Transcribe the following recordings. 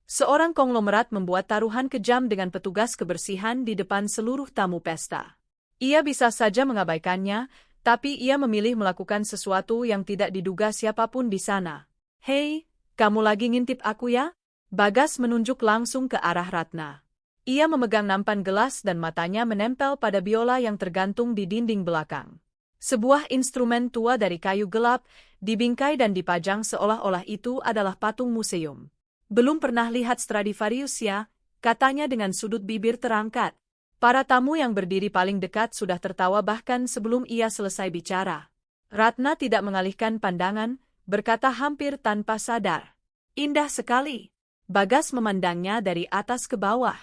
Seorang konglomerat membuat taruhan kejam dengan petugas kebersihan di depan seluruh tamu pesta. Ia bisa saja mengabaikannya, tapi ia memilih melakukan sesuatu yang tidak diduga siapapun di sana. "Hei, kamu lagi ngintip aku ya?" Bagas menunjuk langsung ke arah Ratna. Ia memegang nampan gelas dan matanya menempel pada biola yang tergantung di dinding belakang. Sebuah instrumen tua dari kayu gelap, dibingkai dan dipajang seolah-olah itu adalah patung museum. "Belum pernah lihat Stradivarius ya?" katanya dengan sudut bibir terangkat. Para tamu yang berdiri paling dekat sudah tertawa bahkan sebelum ia selesai bicara. Ratna tidak mengalihkan pandangan, berkata hampir tanpa sadar. "Indah sekali." Bagas memandangnya dari atas ke bawah.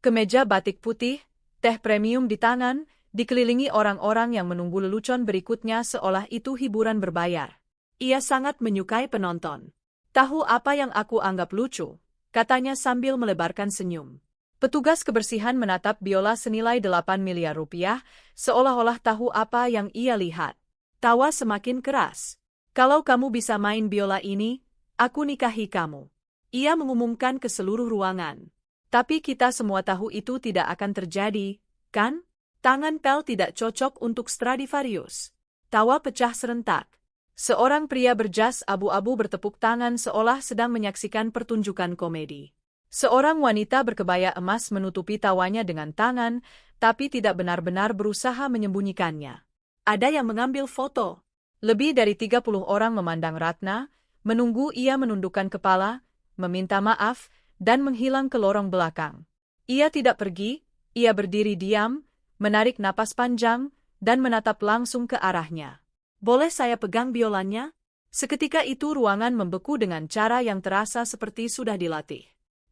Kemeja batik putih, teh premium di tangan, dikelilingi orang-orang yang menunggu lelucon berikutnya seolah itu hiburan berbayar. Ia sangat menyukai penonton. "Tahu apa yang aku anggap lucu?" katanya sambil melebarkan senyum. Petugas kebersihan menatap biola senilai 8 miliar rupiah, seolah-olah tahu apa yang ia lihat. Tawa semakin keras. "Kalau kamu bisa main biola ini, aku nikahi kamu." Ia mengumumkan ke seluruh ruangan. "Tapi kita semua tahu itu tidak akan terjadi, kan? Tangan Pel tidak cocok untuk Stradivarius." Tawa pecah serentak. Seorang pria berjas abu-abu bertepuk tangan seolah sedang menyaksikan pertunjukan komedi. Seorang wanita berkebaya emas menutupi tawanya dengan tangan, tapi tidak benar-benar berusaha menyembunyikannya. Ada yang mengambil foto. Lebih dari 30 orang memandang Ratna, menunggu ia menundukkan kepala, meminta maaf, dan menghilang ke lorong belakang. Ia tidak pergi, ia berdiri diam, menarik napas panjang, dan menatap langsung ke arahnya. "Boleh saya pegang biolanya?" Seketika itu ruangan membeku dengan cara yang terasa seperti sudah dilatih.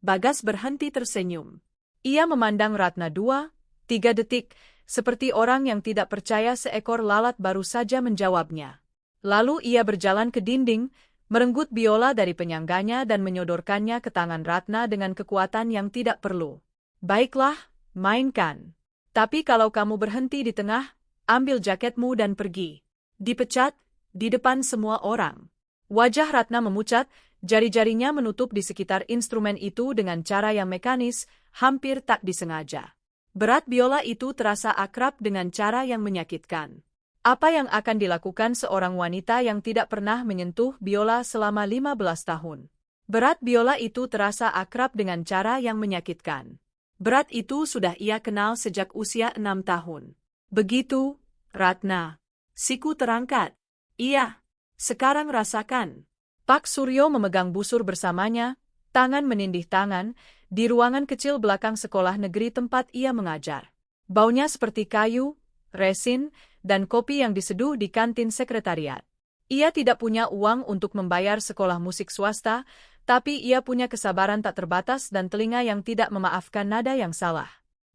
Bagas berhenti tersenyum. Ia memandang Ratna 2-3 detik, seperti orang yang tidak percaya seekor lalat baru saja menjawabnya. Lalu ia berjalan ke dinding, merenggut biola dari penyangganya dan menyodorkannya ke tangan Ratna dengan kekuatan yang tidak perlu. "Baiklah, mainkan. Tapi kalau kamu berhenti di tengah, ambil jaketmu dan pergi." Dipecat, di depan semua orang. Wajah Ratna memucat, jari-jarinya menutup di sekitar instrumen itu dengan cara yang mekanis, hampir tak disengaja. Berat biola itu terasa akrab dengan cara yang menyakitkan. Apa yang akan dilakukan seorang wanita yang tidak pernah menyentuh biola selama 15 tahun? Berat biola itu terasa akrab dengan cara yang menyakitkan. Berat itu sudah ia kenal sejak usia 6 tahun. "Begitu, Ratna." Siku terangkat. "Iya. Sekarang rasakan." Pak Suryo memegang busur bersamanya, tangan menindih tangan, di ruangan kecil belakang sekolah negeri tempat ia mengajar. Baunya seperti kayu, resin, dan kopi yang diseduh di kantin sekretariat. Ia tidak punya uang untuk membayar sekolah musik swasta, tapi ia punya kesabaran tak terbatas dan telinga yang tidak memaafkan nada yang salah.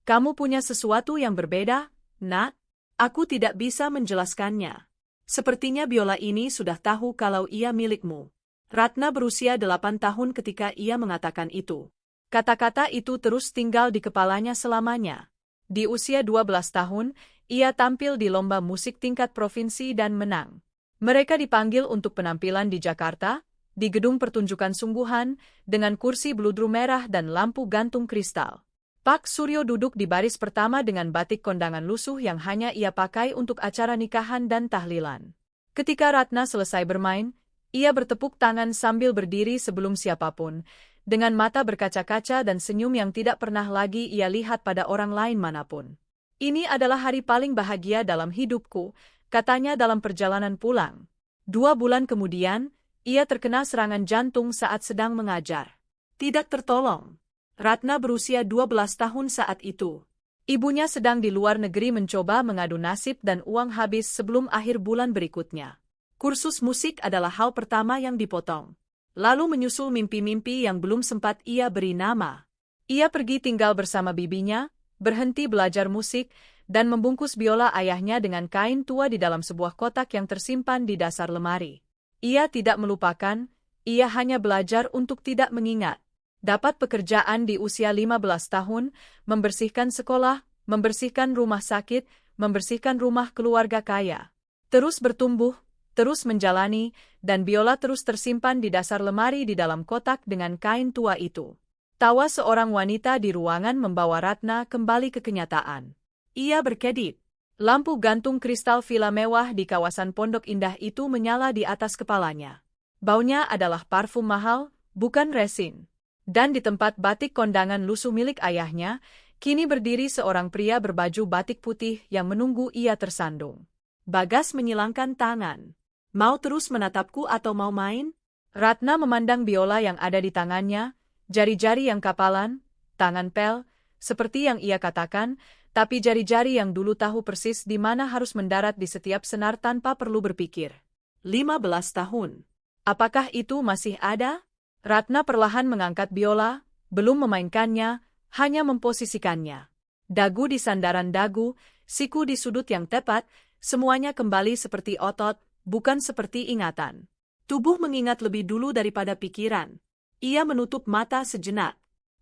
"Kamu punya sesuatu yang berbeda, Nak? Aku tidak bisa menjelaskannya. Sepertinya biola ini sudah tahu kalau ia milikmu." Ratna berusia 8 tahun ketika ia mengatakan itu. Kata-kata itu terus tinggal di kepalanya selamanya. Di usia 12 tahun, ia tampil di lomba musik tingkat provinsi dan menang. Mereka dipanggil untuk penampilan di Jakarta, di gedung pertunjukan sungguhan, dengan kursi bludru merah dan lampu gantung kristal. Pak Suryo duduk di baris pertama dengan batik kondangan lusuh yang hanya ia pakai untuk acara nikahan dan tahlilan. Ketika Ratna selesai bermain, ia bertepuk tangan sambil berdiri sebelum siapapun, dengan mata berkaca-kaca dan senyum yang tidak pernah lagi ia lihat pada orang lain manapun. "Ini adalah hari paling bahagia dalam hidupku," katanya dalam perjalanan pulang. 2 bulan kemudian, ia terkena serangan jantung saat sedang mengajar. Tidak tertolong. Ratna berusia 12 tahun saat itu. Ibunya sedang di luar negeri mencoba mengadu nasib dan uang habis sebelum akhir bulan berikutnya. Kursus musik adalah hal pertama yang dipotong. Lalu menyusul mimpi-mimpi yang belum sempat ia beri nama. Ia pergi tinggal bersama bibinya, berhenti belajar musik, dan membungkus biola ayahnya dengan kain tua di dalam sebuah kotak yang tersimpan di dasar lemari. Ia tidak melupakan, ia hanya belajar untuk tidak mengingat. Dapat pekerjaan di usia 15 tahun, membersihkan sekolah, membersihkan rumah sakit, membersihkan rumah keluarga kaya. Terus bertumbuh, terus menjalani, dan biola terus tersimpan di dasar lemari di dalam kotak dengan kain tua itu. Tawa seorang wanita di ruangan membawa Ratna kembali ke kenyataan. Ia berkedip. Lampu gantung kristal villa mewah di kawasan Pondok Indah itu menyala di atas kepalanya. Baunya adalah parfum mahal, bukan resin. Dan di tempat batik kondangan lusuh milik ayahnya, kini berdiri seorang pria berbaju batik putih yang menunggu ia tersandung. Bagas menyilangkan tangan. Mau terus menatapku atau mau main? Ratna memandang biola yang ada di tangannya, jari-jari yang kapalan, tangan pel, seperti yang ia katakan, tapi jari-jari yang dulu tahu persis di mana harus mendarat di setiap senar tanpa perlu berpikir. 15 tahun. Apakah itu masih ada? Ratna perlahan mengangkat biola, belum memainkannya, hanya memposisikannya. Dagu di sandaran dagu, siku di sudut yang tepat, semuanya kembali seperti otot, bukan seperti ingatan. Tubuh mengingat lebih dulu daripada pikiran. Ia menutup mata sejenak.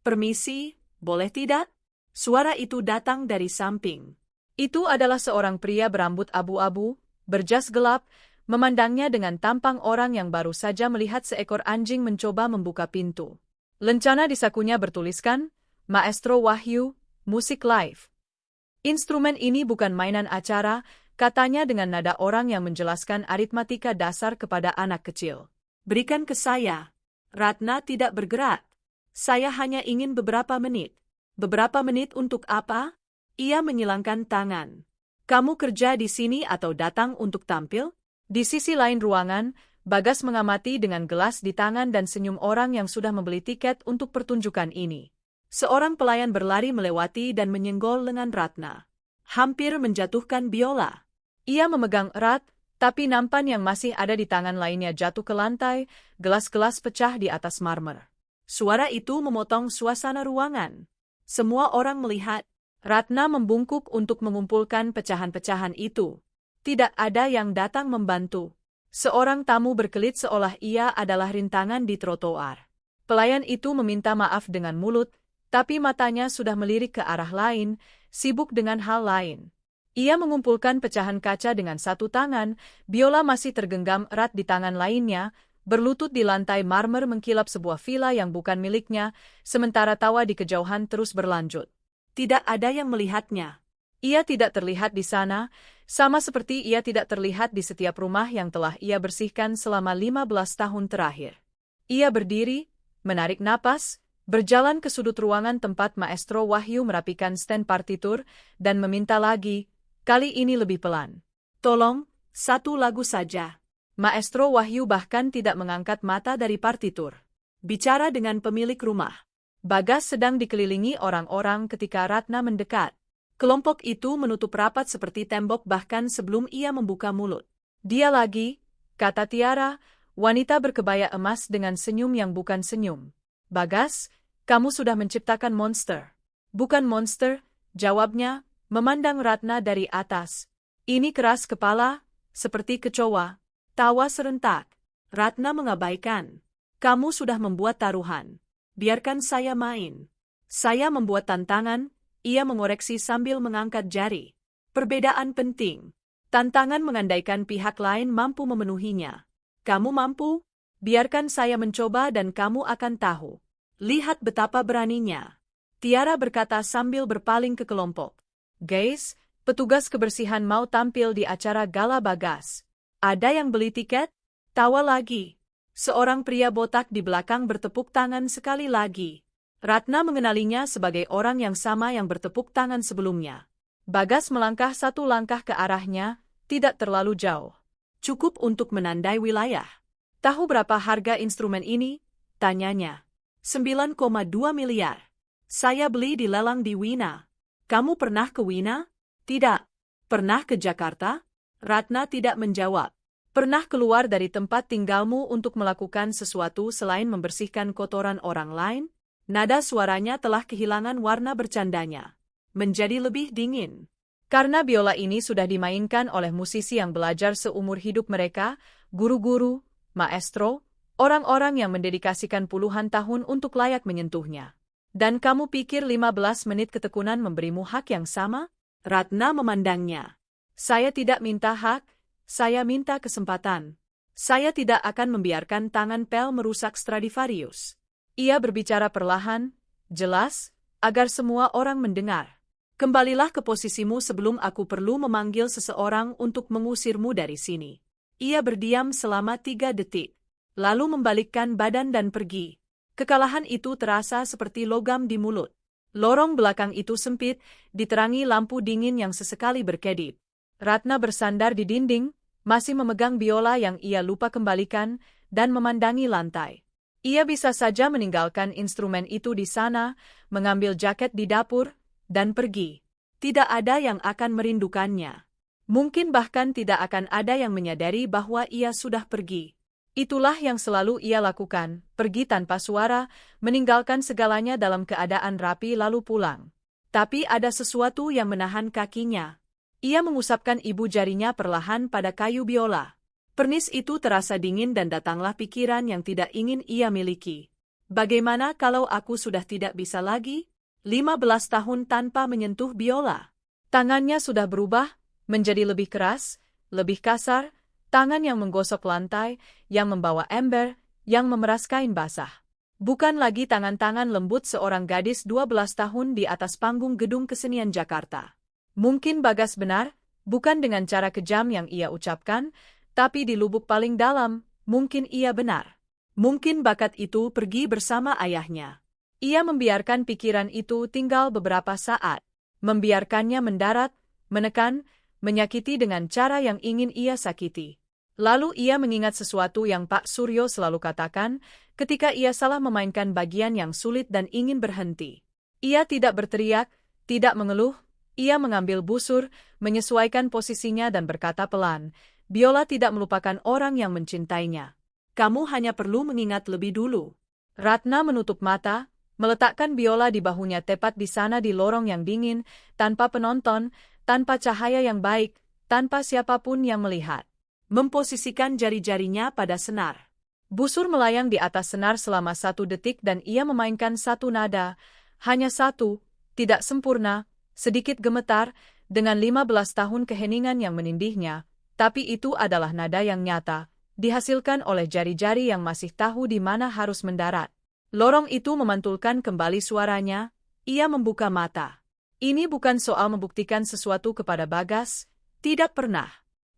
Permisi, boleh tidak? Suara itu datang dari samping. Itu adalah seorang pria berambut abu-abu, berjas gelap, memandangnya dengan tampang orang yang baru saja melihat seekor anjing mencoba membuka pintu. Lencana di sakunya bertuliskan, Maestro Wahyu, musik live. Instrumen ini bukan mainan acara, katanya dengan nada orang yang menjelaskan aritmatika dasar kepada anak kecil. Berikan ke saya. Ratna tidak bergerak. Saya hanya ingin beberapa menit. Beberapa menit untuk apa? Ia menyilangkan tangan. Kamu kerja di sini atau datang untuk tampil? Di sisi lain ruangan, Bagas mengamati dengan gelas di tangan dan senyum orang yang sudah membeli tiket untuk pertunjukan ini. Seorang pelayan berlari melewati dan menyenggol lengan Ratna. Hampir menjatuhkan biola. Ia memegang erat, tapi nampan yang masih ada di tangan lainnya jatuh ke lantai, gelas-gelas pecah di atas marmer. Suara itu memotong suasana ruangan. Semua orang melihat. Ratna membungkuk untuk mengumpulkan pecahan-pecahan itu. Tidak ada yang datang membantu. Seorang tamu berkelit seolah ia adalah rintangan di trotoar. Pelayan itu meminta maaf dengan mulut, tapi matanya sudah melirik ke arah lain, sibuk dengan hal lain. Ia mengumpulkan pecahan kaca dengan satu tangan, biola masih tergenggam erat di tangan lainnya, berlutut di lantai marmer mengkilap sebuah villa yang bukan miliknya, sementara tawa di kejauhan terus berlanjut. Tidak ada yang melihatnya. Ia tidak terlihat di sana, sama seperti ia tidak terlihat di setiap rumah yang telah ia bersihkan selama 15 tahun terakhir. Ia berdiri, menarik napas, berjalan ke sudut ruangan tempat Maestro Wahyu merapikan stand partitur, dan meminta lagi, kali ini lebih pelan. Tolong, satu lagu saja. Maestro Wahyu bahkan tidak mengangkat mata dari partitur. Bicara dengan pemilik rumah. Bagas sedang dikelilingi orang-orang ketika Ratna mendekat. Kelompok itu menutup rapat seperti tembok bahkan sebelum ia membuka mulut. Dia lagi, kata Tiara, wanita berkebaya emas dengan senyum yang bukan senyum. Bagas, kamu sudah menciptakan monster. Bukan monster, jawabnya, memandang Ratna dari atas. Ini keras kepala, seperti kecoa. Tawa serentak. Ratna mengabaikan. Kamu sudah membuat taruhan. Biarkan saya main. Saya membuat tantangan, ia mengoreksi sambil mengangkat jari. Perbedaan penting. Tantangan mengandaikan pihak lain mampu memenuhinya. Kamu mampu? Biarkan saya mencoba dan kamu akan tahu. Lihat betapa beraninya. Tiara berkata sambil berpaling ke kelompok. Guys, petugas kebersihan mau tampil di acara gala Bagas. Ada yang beli tiket? Tawa lagi. Seorang pria botak di belakang bertepuk tangan sekali lagi. Ratna mengenalinya sebagai orang yang sama yang bertepuk tangan sebelumnya. Bagas melangkah satu langkah ke arahnya, tidak terlalu jauh. Cukup untuk menandai wilayah. Tahu berapa harga instrumen ini? Tanyanya. 9,2 miliar. Saya beli di lelang di Wina. Kamu pernah ke Wina? Tidak. Pernah ke Jakarta? Ratna tidak menjawab. Pernah keluar dari tempat tinggalmu untuk melakukan sesuatu selain membersihkan kotoran orang lain? Nada suaranya telah kehilangan warna bercandanya. Menjadi lebih dingin. Karena biola ini sudah dimainkan oleh musisi yang belajar seumur hidup mereka, guru-guru, maestro, orang-orang yang mendedikasikan puluhan tahun untuk layak menyentuhnya. Dan kamu pikir 15 menit ketekunan memberimu hak yang sama? Ratna memandangnya. Saya tidak minta hak, saya minta kesempatan. Saya tidak akan membiarkan tangan Pel merusak Stradivarius. Ia berbicara perlahan, Jelas, agar semua orang mendengar. Kembalilah ke posisimu sebelum aku perlu memanggil seseorang untuk mengusirmu dari sini. Ia berdiam selama 3 detik, lalu membalikkan badan dan pergi. Kekalahan itu terasa seperti logam di mulut. Lorong belakang itu sempit, diterangi lampu dingin yang sesekali berkedip. Ratna bersandar di dinding, masih memegang biola yang ia lupa kembalikan, dan memandangi lantai. Ia bisa saja meninggalkan instrumen itu di sana, mengambil jaket di dapur, dan pergi. Tidak ada yang akan merindukannya. Mungkin bahkan tidak akan ada yang menyadari bahwa ia sudah pergi. Itulah yang selalu ia lakukan, pergi tanpa suara, meninggalkan segalanya dalam keadaan rapi lalu pulang. Tapi ada sesuatu yang menahan kakinya. Ia mengusapkan ibu jarinya perlahan pada kayu biola. Pernis itu terasa dingin dan datanglah pikiran yang tidak ingin ia miliki. Bagaimana kalau aku sudah tidak bisa lagi? 15 tahun tanpa menyentuh biola. Tangannya sudah berubah, menjadi lebih keras, lebih kasar, tangan yang menggosok lantai, yang membawa ember, yang memeras kain basah. Bukan lagi tangan-tangan lembut seorang gadis 12 tahun di atas panggung gedung kesenian Jakarta. Mungkin Bagas benar, bukan dengan cara kejam yang ia ucapkan, tapi di lubuk paling dalam, mungkin ia benar. Mungkin bakat itu pergi bersama ayahnya. Ia membiarkan pikiran itu tinggal beberapa saat. Membiarkannya mendarat, menekan, menyakiti dengan cara yang ingin ia sakiti. Lalu ia mengingat sesuatu yang Pak Suryo selalu katakan, ketika ia salah memainkan bagian yang sulit dan ingin berhenti. Ia tidak berteriak, tidak mengeluh, ia mengambil busur, menyesuaikan posisinya dan berkata pelan, biola tidak melupakan orang yang mencintainya. Kamu hanya perlu mengingat lebih dulu. Ratna menutup mata, meletakkan biola di bahunya tepat di sana di lorong yang dingin, tanpa penonton, tanpa cahaya yang baik, tanpa siapapun yang melihat. Memposisikan jari-jarinya pada senar. Busur melayang di atas senar selama 1 detik dan ia memainkan satu nada, hanya satu, tidak sempurna, sedikit gemetar, dengan 15 tahun keheningan yang menindihnya. Tapi itu adalah nada yang nyata, dihasilkan oleh jari-jari yang masih tahu di mana harus mendarat. Lorong itu memantulkan kembali suaranya, ia membuka mata. Ini bukan soal membuktikan sesuatu kepada Bagas, tidak pernah.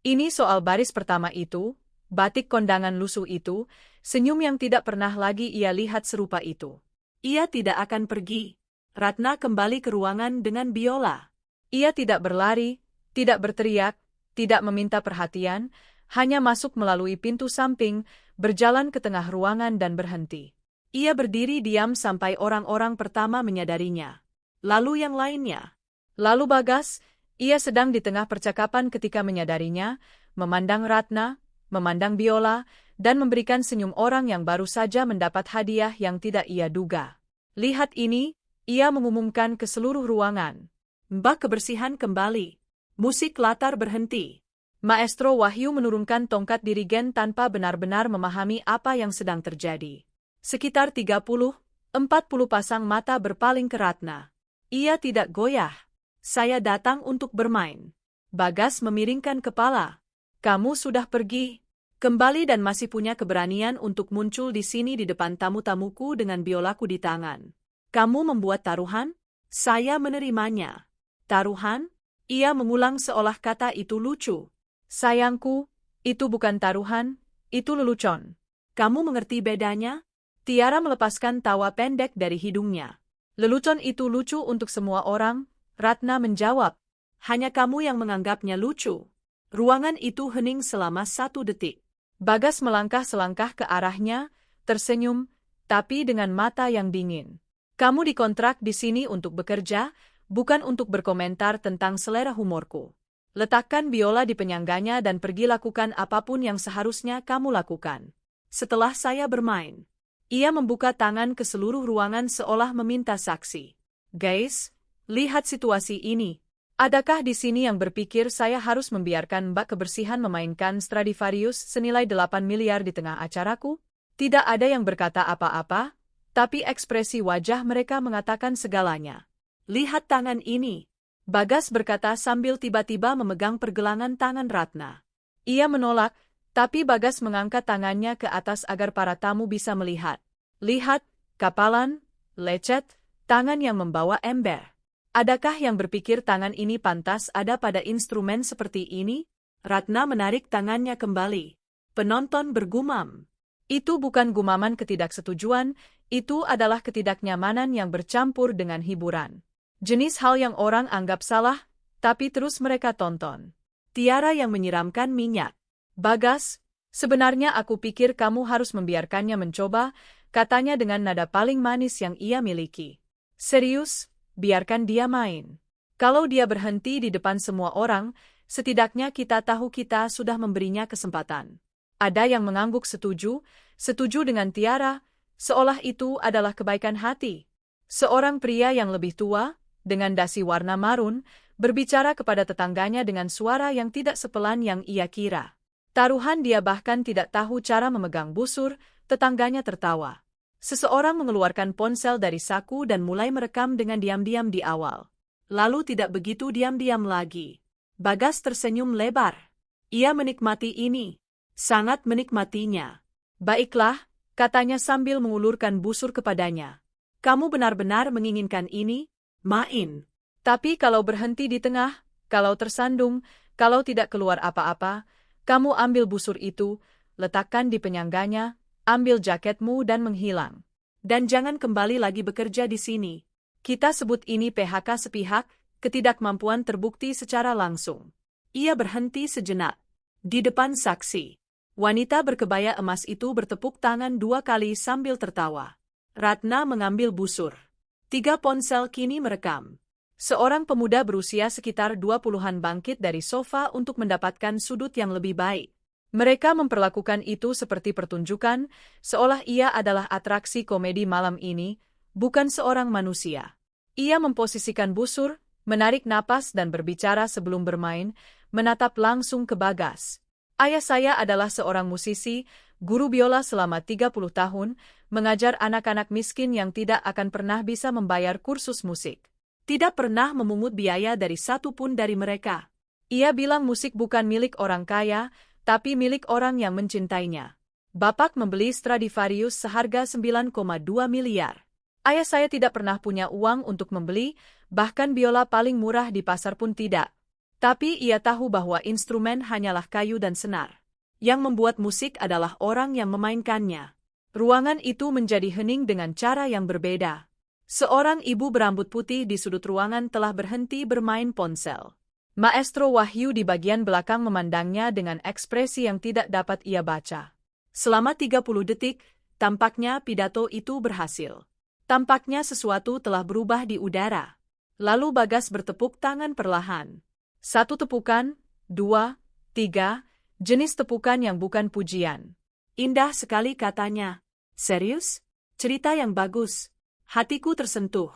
Ini soal baris pertama itu, batik kondangan lusuh itu, senyum yang tidak pernah lagi ia lihat serupa itu. Ia tidak akan pergi. Ratna kembali ke ruangan dengan biola. Ia tidak berlari, tidak berteriak, tidak meminta perhatian, hanya masuk melalui pintu samping, berjalan ke tengah ruangan dan berhenti. Ia berdiri diam sampai orang-orang pertama menyadarinya. Lalu yang lainnya. Lalu Bagas, ia sedang di tengah percakapan ketika menyadarinya, memandang Ratna, memandang biola, dan memberikan senyum orang yang baru saja mendapat hadiah yang tidak ia duga. Lihat ini, ia mengumumkan ke seluruh ruangan. Mbak kebersihan kembali. Musik latar berhenti. Maestro Wahyu menurunkan tongkat dirigen tanpa benar-benar memahami apa yang sedang terjadi. Sekitar 30-40 pasang mata berpaling ke Ratna. Ia tidak goyah. Saya datang untuk bermain. Bagas memiringkan kepala. Kamu sudah pergi. Kembali dan masih punya keberanian untuk muncul di sini di depan tamu-tamuku dengan biolaku di tangan. Kamu membuat taruhan? Saya menerimanya. Taruhan? Ia mengulang seolah kata itu lucu. Sayangku, itu bukan taruhan, itu lelucon. Kamu mengerti bedanya? Tiara melepaskan tawa pendek dari hidungnya. Lelucon itu lucu untuk semua orang, Ratna menjawab. Hanya kamu yang menganggapnya lucu. Ruangan itu hening selama 1 detik. Bagas melangkah selangkah ke arahnya, tersenyum, tapi dengan mata yang dingin. Kamu dikontrak di sini untuk bekerja, bukan untuk berkomentar tentang selera humorku. Letakkan biola di penyangganya dan pergi lakukan apapun yang seharusnya kamu lakukan. Setelah saya bermain. Ia membuka tangan ke seluruh ruangan seolah meminta saksi. Guys, lihat situasi ini. Adakah di sini yang berpikir saya harus membiarkan Mbak Kebersihan memainkan Stradivarius senilai 8 miliar di tengah acaraku? Tidak ada yang berkata apa-apa, tapi ekspresi wajah mereka mengatakan segalanya. Lihat tangan ini. Bagas berkata sambil tiba-tiba memegang pergelangan tangan Ratna. Ia menolak, tapi Bagas mengangkat tangannya ke atas agar para tamu bisa melihat. Lihat, kapalan, lecet, tangan yang membawa ember. Adakah yang berpikir tangan ini pantas ada pada instrumen seperti ini? Ratna menarik tangannya kembali. Penonton bergumam. Itu bukan gumaman ketidaksetujuan, itu adalah ketidaknyamanan yang bercampur dengan hiburan. Jenis hal yang orang anggap salah, tapi terus mereka tonton. Tiara yang menyiramkan minyak. Bagas, sebenarnya aku pikir kamu harus membiarkannya mencoba, katanya dengan nada paling manis yang ia miliki. Serius, biarkan dia main. Kalau dia berhenti di depan semua orang, setidaknya kita tahu kita sudah memberinya kesempatan. Ada yang mengangguk setuju dengan Tiara, seolah itu adalah kebaikan hati. Seorang pria yang lebih tua, dengan dasi warna marun, berbicara kepada tetangganya dengan suara yang tidak sepelan yang ia kira. Taruhan dia bahkan tidak tahu cara memegang busur, tetangganya tertawa. Seseorang mengeluarkan ponsel dari saku dan mulai merekam dengan diam-diam di awal. Lalu tidak begitu diam-diam lagi. Bagas tersenyum lebar. Ia menikmati ini. Sangat menikmatinya. Baiklah, katanya sambil mengulurkan busur kepadanya. Kamu benar-benar menginginkan ini? Main. Tapi kalau berhenti di tengah, kalau tersandung, kalau tidak keluar apa-apa, kamu ambil busur itu, letakkan di penyangganya, ambil jaketmu dan menghilang. Dan jangan kembali lagi bekerja di sini. Kita sebut ini PHK sepihak, ketidakmampuan terbukti secara langsung. Ia berhenti sejenak. Di depan saksi. Wanita berkebaya emas itu bertepuk tangan 2 kali sambil tertawa. Ratna mengambil busur. 3 ponsel kini merekam. Seorang pemuda berusia sekitar 20-an bangkit dari sofa untuk mendapatkan sudut yang lebih baik. Mereka memperlakukan itu seperti pertunjukan, seolah ia adalah atraksi komedi malam ini, bukan seorang manusia. Ia memposisikan busur, menarik napas dan berbicara sebelum bermain, menatap langsung ke Bagas. Ayah saya adalah seorang musisi, guru biola selama 30 tahun, mengajar anak-anak miskin yang tidak akan pernah bisa membayar kursus musik. Tidak pernah memungut biaya dari satu pun dari mereka. Ia bilang musik bukan milik orang kaya, tapi milik orang yang mencintainya. Bapak membeli Stradivarius seharga 9,2 miliar. Ayah saya tidak pernah punya uang untuk membeli, bahkan biola paling murah di pasar pun tidak. Tapi ia tahu bahwa instrumen hanyalah kayu dan senar. Yang membuat musik adalah orang yang memainkannya. Ruangan itu menjadi hening dengan cara yang berbeda. Seorang ibu berambut putih di sudut ruangan telah berhenti bermain ponsel. Maestro Wahyu di bagian belakang memandangnya dengan ekspresi yang tidak dapat ia baca. Selama 30 detik, tampaknya pidato itu berhasil. Tampaknya sesuatu telah berubah di udara. Lalu Bagas bertepuk tangan perlahan. 1 tepukan, 2, 3, jenis tepukan yang bukan pujian. Indah sekali katanya. Serius? Cerita yang bagus. Hatiku tersentuh.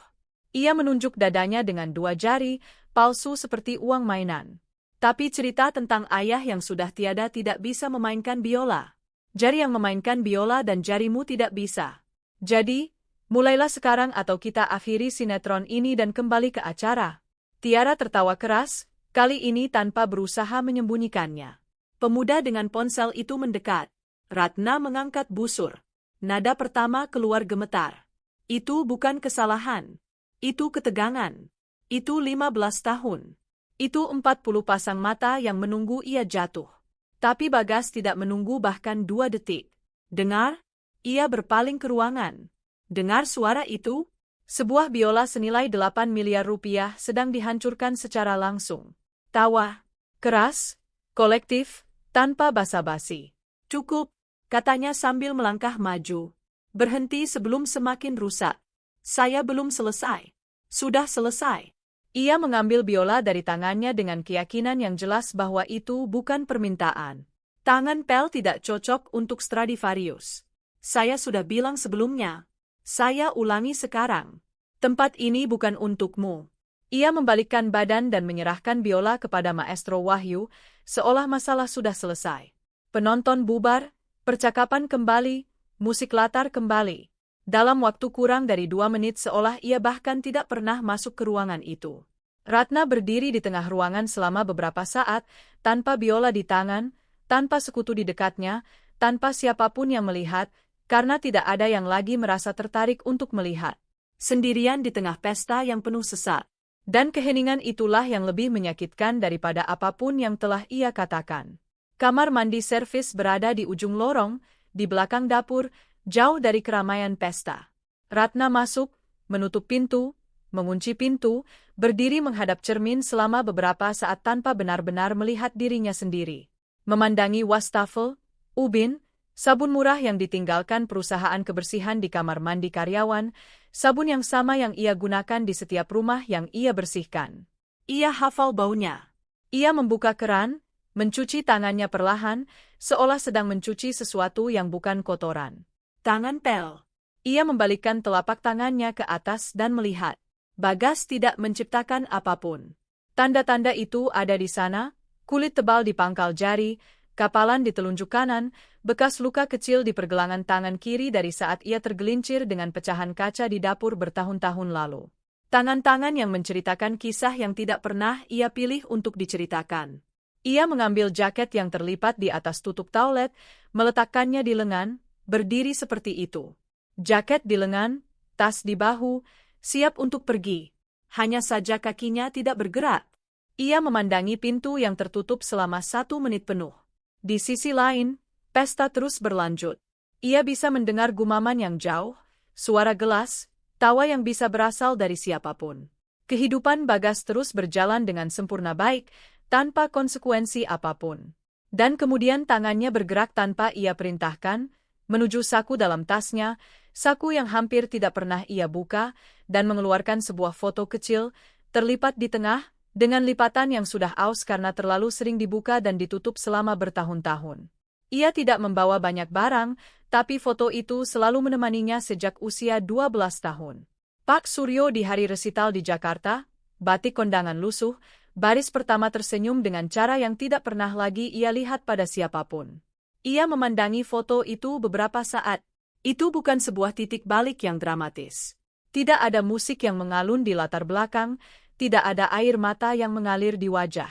Ia menunjuk dadanya dengan 2 jari, palsu seperti uang mainan. Tapi cerita tentang ayah yang sudah tiada tidak bisa memainkan biola. Jari yang memainkan biola dan jarimu tidak bisa. Jadi, mulailah sekarang atau kita akhiri sinetron ini dan kembali ke acara. Tiara tertawa keras, kali ini tanpa berusaha menyembunyikannya. Pemuda dengan ponsel itu mendekat. Ratna mengangkat busur. Nada pertama keluar gemetar. Itu bukan kesalahan. Itu ketegangan. Itu 15 tahun. Itu 40 pasang mata yang menunggu ia jatuh. Tapi Bagas tidak menunggu bahkan 2 detik. Dengar? Ia berpaling ke ruangan. Dengar suara itu? Sebuah biola senilai 8 miliar rupiah sedang dihancurkan secara langsung. Tawa. Keras. Kolektif. Tanpa basa-basi. Cukup, katanya sambil melangkah maju. Berhenti sebelum semakin rusak. Saya belum selesai. Sudah selesai. Ia mengambil biola dari tangannya dengan keyakinan yang jelas bahwa itu bukan permintaan. Tangan Pel tidak cocok untuk Stradivarius. Saya sudah bilang sebelumnya. Saya ulangi sekarang. Tempat ini bukan untukmu. Ia membalikkan badan dan menyerahkan biola kepada Maestro Wahyu, seolah masalah sudah selesai. Penonton bubar, percakapan kembali, musik latar kembali. Dalam waktu kurang dari 2 menit seolah ia bahkan tidak pernah masuk ke ruangan itu. Ratna berdiri di tengah ruangan selama beberapa saat, tanpa biola di tangan, tanpa sekutu di dekatnya, tanpa siapapun yang melihat, karena tidak ada yang lagi merasa tertarik untuk melihat. sendirian di tengah pesta yang penuh sesak. Dan keheningan itulah yang lebih menyakitkan daripada apapun yang telah ia katakan. Kamar mandi servis berada di ujung lorong, di belakang dapur, jauh dari keramaian pesta. Ratna masuk, menutup pintu, mengunci pintu, berdiri menghadap cermin selama beberapa saat tanpa benar-benar melihat dirinya sendiri. Memandangi wastafel, ubin, sabun murah yang ditinggalkan perusahaan kebersihan di kamar mandi karyawan, sabun yang sama yang ia gunakan di setiap rumah yang ia bersihkan. Ia hafal baunya. Ia membuka keran, mencuci tangannya perlahan, seolah sedang mencuci sesuatu yang bukan kotoran. Tangan pel. Ia membalikkan telapak tangannya ke atas dan melihat. Bagas tidak menciptakan apapun. Tanda-tanda itu ada di sana, kulit tebal di pangkal jari, kapalan di telunjuk kanan, bekas luka kecil di pergelangan tangan kiri dari saat ia tergelincir dengan pecahan kaca di dapur bertahun-tahun lalu. Tangan-tangan yang menceritakan kisah yang tidak pernah ia pilih untuk diceritakan. Ia mengambil jaket yang terlipat di atas tutup taulet, meletakkannya di lengan, berdiri seperti itu. Jaket di lengan, tas di bahu, siap untuk pergi. Hanya saja kakinya tidak bergerak. Ia memandangi pintu yang tertutup selama 1 menit penuh. Di sisi lain, pesta terus berlanjut. Ia bisa mendengar gumaman yang jauh, suara gelas, tawa yang bisa berasal dari siapapun. Kehidupan Bagas terus berjalan dengan sempurna baik, tanpa konsekuensi apapun. Dan kemudian tangannya bergerak tanpa ia perintahkan, menuju saku dalam tasnya, saku yang hampir tidak pernah ia buka, dan mengeluarkan sebuah foto kecil, terlipat di tengah, dengan lipatan yang sudah aus karena terlalu sering dibuka dan ditutup selama bertahun-tahun. Ia tidak membawa banyak barang, tapi foto itu selalu menemaninya sejak usia 12 tahun. Pak Suryo di hari resital di Jakarta, batik kondangan lusuh, baris pertama tersenyum dengan cara yang tidak pernah lagi ia lihat pada siapapun. Ia memandangi foto itu beberapa saat. Itu bukan sebuah titik balik yang dramatis. Tidak ada musik yang mengalun di latar belakang, tidak ada air mata yang mengalir di wajah.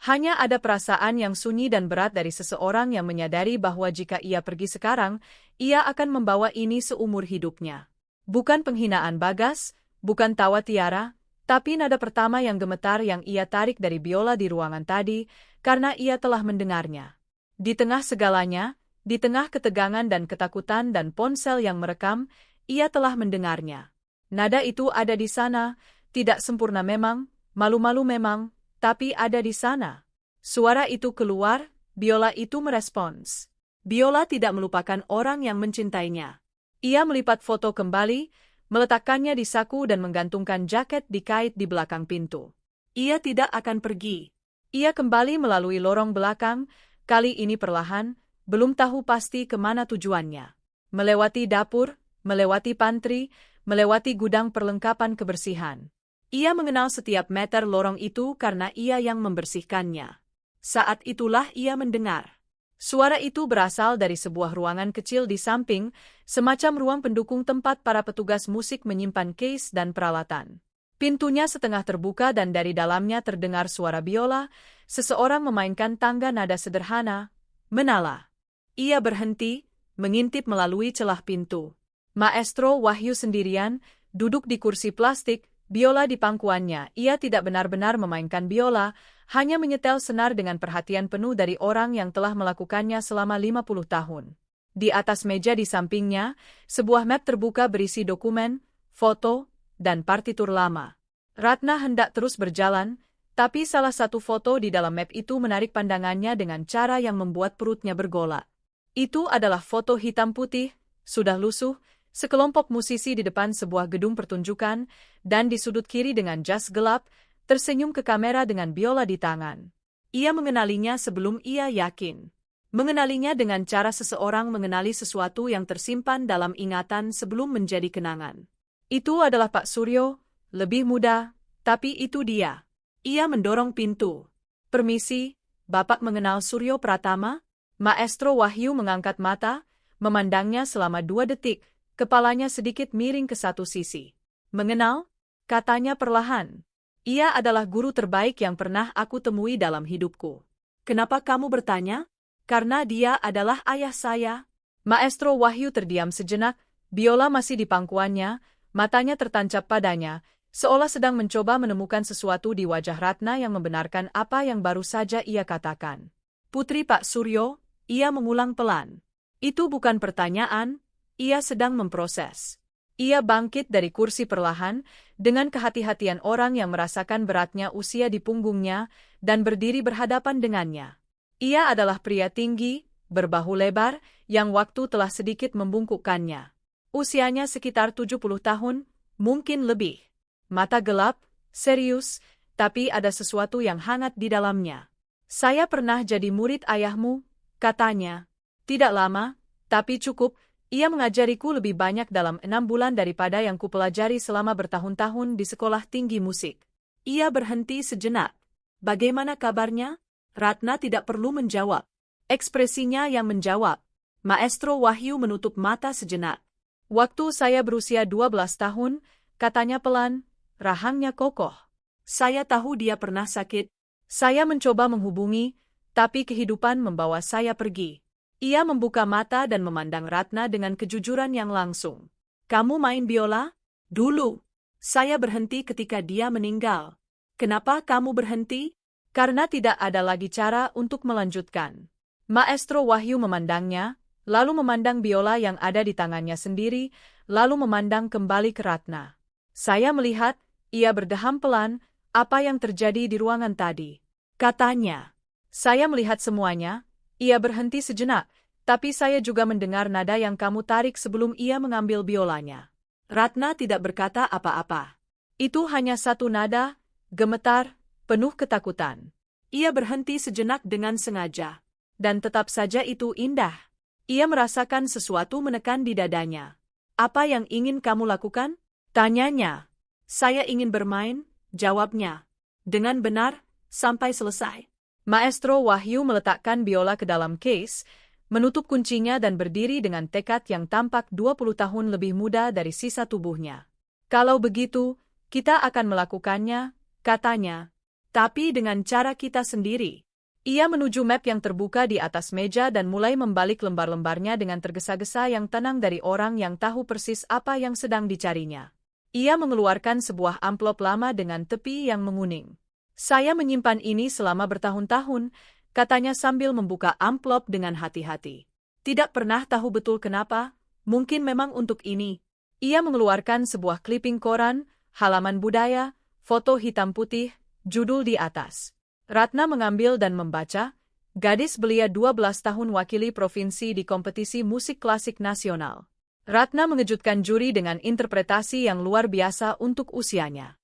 Hanya ada perasaan yang sunyi dan berat dari seseorang yang menyadari bahwa jika ia pergi sekarang, ia akan membawa ini seumur hidupnya. Bukan penghinaan Bagas, bukan tawa Tiara, tapi nada pertama yang gemetar yang ia tarik dari biola di ruangan tadi, karena ia telah mendengarnya. Di tengah segalanya, di tengah ketegangan dan ketakutan dan ponsel yang merekam, ia telah mendengarnya. Nada itu ada di sana, tidak sempurna memang, malu-malu memang, tapi ada di sana. Suara itu keluar, biola itu merespons. Biola tidak melupakan orang yang mencintainya. Ia melipat foto kembali, meletakkannya di saku dan menggantungkan jaket di kait di belakang pintu. Ia tidak akan pergi. Ia kembali melalui lorong belakang, kali ini perlahan, belum tahu pasti kemana tujuannya. Melewati dapur, melewati pantry, melewati gudang perlengkapan kebersihan. Ia mengenal setiap meter lorong itu karena ia yang membersihkannya. Saat itulah ia mendengar. Suara itu berasal dari sebuah ruangan kecil di samping, semacam ruang pendukung tempat para petugas musik menyimpan case dan peralatan. Pintunya setengah terbuka dan dari dalamnya terdengar suara biola, seseorang memainkan tangga nada sederhana, menala. Ia berhenti, mengintip melalui celah pintu. Maestro Wahyu sendirian, duduk di kursi plastik, biola di pangkuannya. Ia tidak benar-benar memainkan biola, hanya menyetel senar dengan perhatian penuh dari orang yang telah melakukannya selama 50 tahun. Di atas meja di sampingnya, sebuah map terbuka berisi dokumen, foto, dan partitur lama. Ratna hendak terus berjalan, tapi salah satu foto di dalam map itu menarik pandangannya dengan cara yang membuat perutnya bergolak. Itu adalah foto hitam putih, sudah lusuh, sekelompok musisi di depan sebuah gedung pertunjukan, dan di sudut kiri dengan jas gelap, tersenyum ke kamera dengan biola di tangan. Ia mengenalinya sebelum ia yakin. Mengenalinya dengan cara seseorang mengenali sesuatu yang tersimpan dalam ingatan sebelum menjadi kenangan. Itu adalah Pak Suryo, lebih muda, tapi itu dia. Ia mendorong pintu. Permisi, Bapak mengenal Suryo Pratama? Maestro Wahyu mengangkat mata, memandangnya selama 2 detik, kepalanya sedikit miring ke satu sisi. Mengenal? Katanya perlahan. Ia adalah guru terbaik yang pernah aku temui dalam hidupku. Kenapa kamu bertanya? Karena dia adalah ayah saya. Maestro Wahyu terdiam sejenak, biola masih di pangkuannya, Matanya tertancap padanya, seolah sedang mencoba menemukan sesuatu di wajah Ratna yang membenarkan apa yang baru saja ia katakan. Putri Pak Suryo, ia mengulang pelan. Itu bukan pertanyaan, ia sedang memproses. Ia bangkit dari kursi perlahan, dengan kehati-hatian orang yang merasakan beratnya usia di punggungnya, dan berdiri berhadapan dengannya. Ia adalah pria tinggi, berbahu lebar, yang waktu telah sedikit membungkukkannya. Usianya sekitar 70 tahun, mungkin lebih. Mata gelap, serius, tapi ada sesuatu yang hangat di dalamnya. Saya pernah jadi murid ayahmu, katanya. Tidak lama, tapi cukup, ia mengajariku lebih banyak dalam 6 bulan daripada yang kupelajari selama bertahun-tahun di sekolah tinggi musik. Ia berhenti sejenak. Bagaimana kabarnya? Ratna tidak perlu menjawab. Ekspresinya yang menjawab. Maestro Wahyu menutup mata sejenak. Waktu saya berusia 12 tahun, katanya pelan, rahangnya kokoh. Saya tahu dia pernah sakit. Saya mencoba menghubungi, tapi kehidupan membawa saya pergi. Ia membuka mata dan memandang Ratna dengan kejujuran yang langsung. Kamu main biola? Dulu. Saya berhenti ketika dia meninggal. Kenapa kamu berhenti? Karena tidak ada lagi cara untuk melanjutkan. Maestro Wahyu memandangnya, lalu memandang biola yang ada di tangannya sendiri, lalu memandang kembali ke Ratna. Saya melihat, ia berdeham pelan, apa yang terjadi di ruangan tadi. Katanya, saya melihat semuanya, ia berhenti sejenak, tapi saya juga mendengar nada yang kamu tarik sebelum ia mengambil biolanya. Ratna tidak berkata apa-apa. Itu hanya satu nada, gemetar, penuh ketakutan. Ia berhenti sejenak dengan sengaja. Dan tetap saja itu indah. Ia merasakan sesuatu menekan di dadanya. Apa yang ingin kamu lakukan? Tanyanya. Saya ingin bermain, jawabnya. Dengan benar, sampai selesai. Maestro Wahyu meletakkan biola ke dalam case, menutup kuncinya dan berdiri dengan tekad yang tampak 20 tahun lebih muda dari sisa tubuhnya. Kalau begitu, kita akan melakukannya, katanya. Tapi dengan cara kita sendiri. Ia menuju map yang terbuka di atas meja dan mulai membalik lembar-lembarnya dengan tergesa-gesa yang tenang dari orang yang tahu persis apa yang sedang dicarinya. Ia mengeluarkan sebuah amplop lama dengan tepi yang menguning. Saya menyimpan ini selama bertahun-tahun, katanya sambil membuka amplop dengan hati-hati. Tidak pernah tahu betul kenapa, mungkin memang untuk ini. Ia mengeluarkan sebuah clipping koran, halaman budaya, foto hitam putih, judul di atas. Ratna mengambil dan membaca, gadis belia 12 tahun wakili provinsi di kompetisi musik klasik nasional. Ratna mengejutkan juri dengan interpretasi yang luar biasa untuk usianya.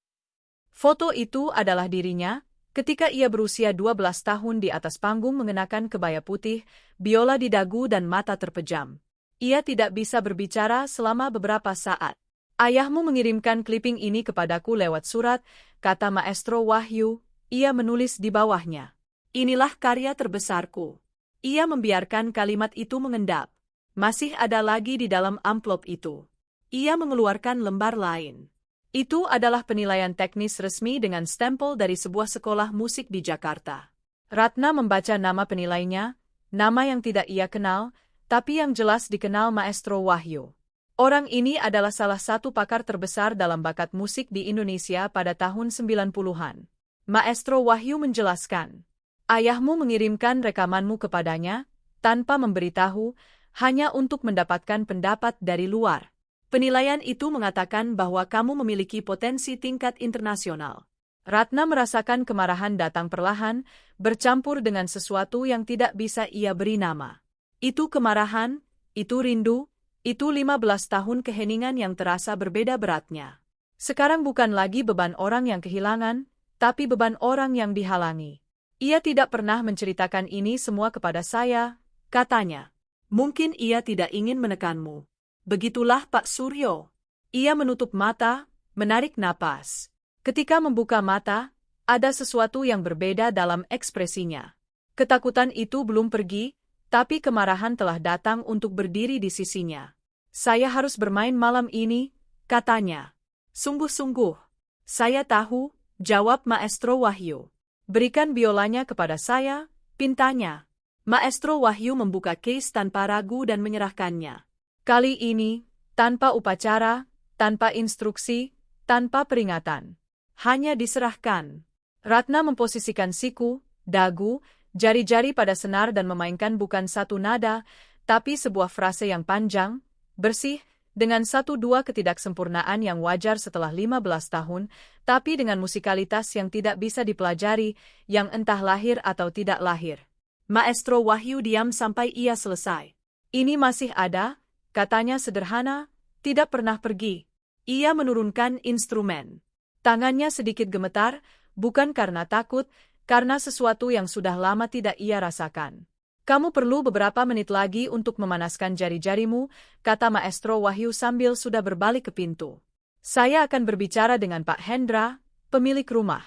Foto itu adalah dirinya, ketika ia berusia 12 tahun di atas panggung mengenakan kebaya putih, biola di dagu dan mata terpejam. Ia tidak bisa berbicara selama beberapa saat. Ayahmu mengirimkan clipping ini kepadaku lewat surat, kata Maestro Wahyu. Ia menulis di bawahnya. Inilah karya terbesarku. Ia membiarkan kalimat itu mengendap. Masih ada lagi di dalam amplop itu. Ia mengeluarkan lembar lain. Itu adalah penilaian teknis resmi dengan stempel dari sebuah sekolah musik di Jakarta. Ratna membaca nama penilainya, nama yang tidak ia kenal, tapi yang jelas dikenal Maestro Wahyu. Orang ini adalah salah satu pakar terbesar dalam bakat musik di Indonesia pada tahun 90-an. Maestro Wahyu menjelaskan, ayahmu mengirimkan rekamanmu kepadanya, tanpa memberitahu, hanya untuk mendapatkan pendapat dari luar. Penilaian itu mengatakan bahwa kamu memiliki potensi tingkat internasional. Ratna merasakan kemarahan datang perlahan, bercampur dengan sesuatu yang tidak bisa ia beri nama. Itu kemarahan, itu rindu, itu 15 tahun keheningan yang terasa berbeda beratnya. Sekarang bukan lagi beban orang yang kehilangan, tapi beban orang yang dihalangi. Ia tidak pernah menceritakan ini semua kepada saya, katanya. Mungkin ia tidak ingin menekanmu. Begitulah Pak Suryo. Ia menutup mata, menarik napas. Ketika membuka mata, ada sesuatu yang berbeda dalam ekspresinya. Ketakutan itu belum pergi, tapi kemarahan telah datang untuk berdiri di sisinya. Saya harus bermain malam ini, katanya. Sungguh-sungguh. Saya tahu, jawab Maestro Wahyu. Berikan biolanya kepada saya, pintanya. Maestro Wahyu membuka case tanpa ragu dan menyerahkannya. Kali ini, tanpa upacara, tanpa instruksi, tanpa peringatan. Hanya diserahkan. Ratna memposisikan siku, dagu, jari-jari pada senar dan memainkan bukan satu nada, tapi sebuah frase yang panjang, bersih, dengan 1-2 ketidaksempurnaan yang wajar setelah 15 tahun, tapi dengan musikalitas yang tidak bisa dipelajari, yang entah lahir atau tidak lahir. Maestro Wahyu diam sampai ia selesai. Ini masih ada, katanya sederhana, tidak pernah pergi. Ia menurunkan instrumen. Tangannya sedikit gemetar, bukan karena takut, karena sesuatu yang sudah lama tidak ia rasakan. Kamu perlu beberapa menit lagi untuk memanaskan jari-jarimu, kata Maestro Wahyu sambil sudah berbalik ke pintu. Saya akan berbicara dengan Pak Hendra, pemilik rumah.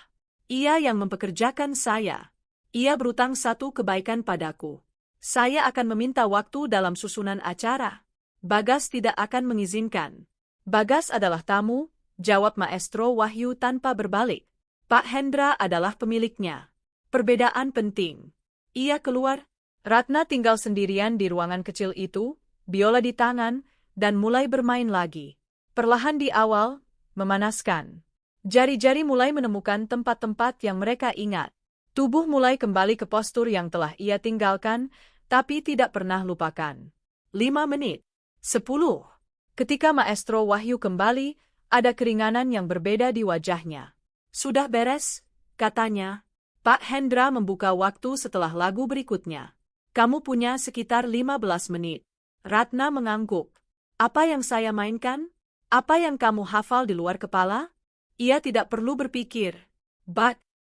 Ia yang mempekerjakan saya. Ia berutang satu kebaikan padaku. Saya akan meminta waktu dalam susunan acara. Bagas tidak akan mengizinkan. Bagas adalah tamu, jawab Maestro Wahyu tanpa berbalik. Pak Hendra adalah pemiliknya. Perbedaan penting. Ia keluar. Ratna tinggal sendirian di ruangan kecil itu, biola di tangan, dan mulai bermain lagi. Perlahan di awal, memanaskan. Jari-jari mulai menemukan tempat-tempat yang mereka ingat. Tubuh mulai kembali ke postur yang telah ia tinggalkan, tapi tidak pernah lupakan. 5 menit. 10. Ketika Maestro Wahyu kembali, ada keringanan yang berbeda di wajahnya. Sudah beres, katanya. Pak Hendra membuka waktu setelah lagu berikutnya. Kamu punya sekitar 15 menit. Ratna mengangguk. Apa yang saya mainkan? Apa yang kamu hafal di luar kepala? Ia tidak perlu berpikir.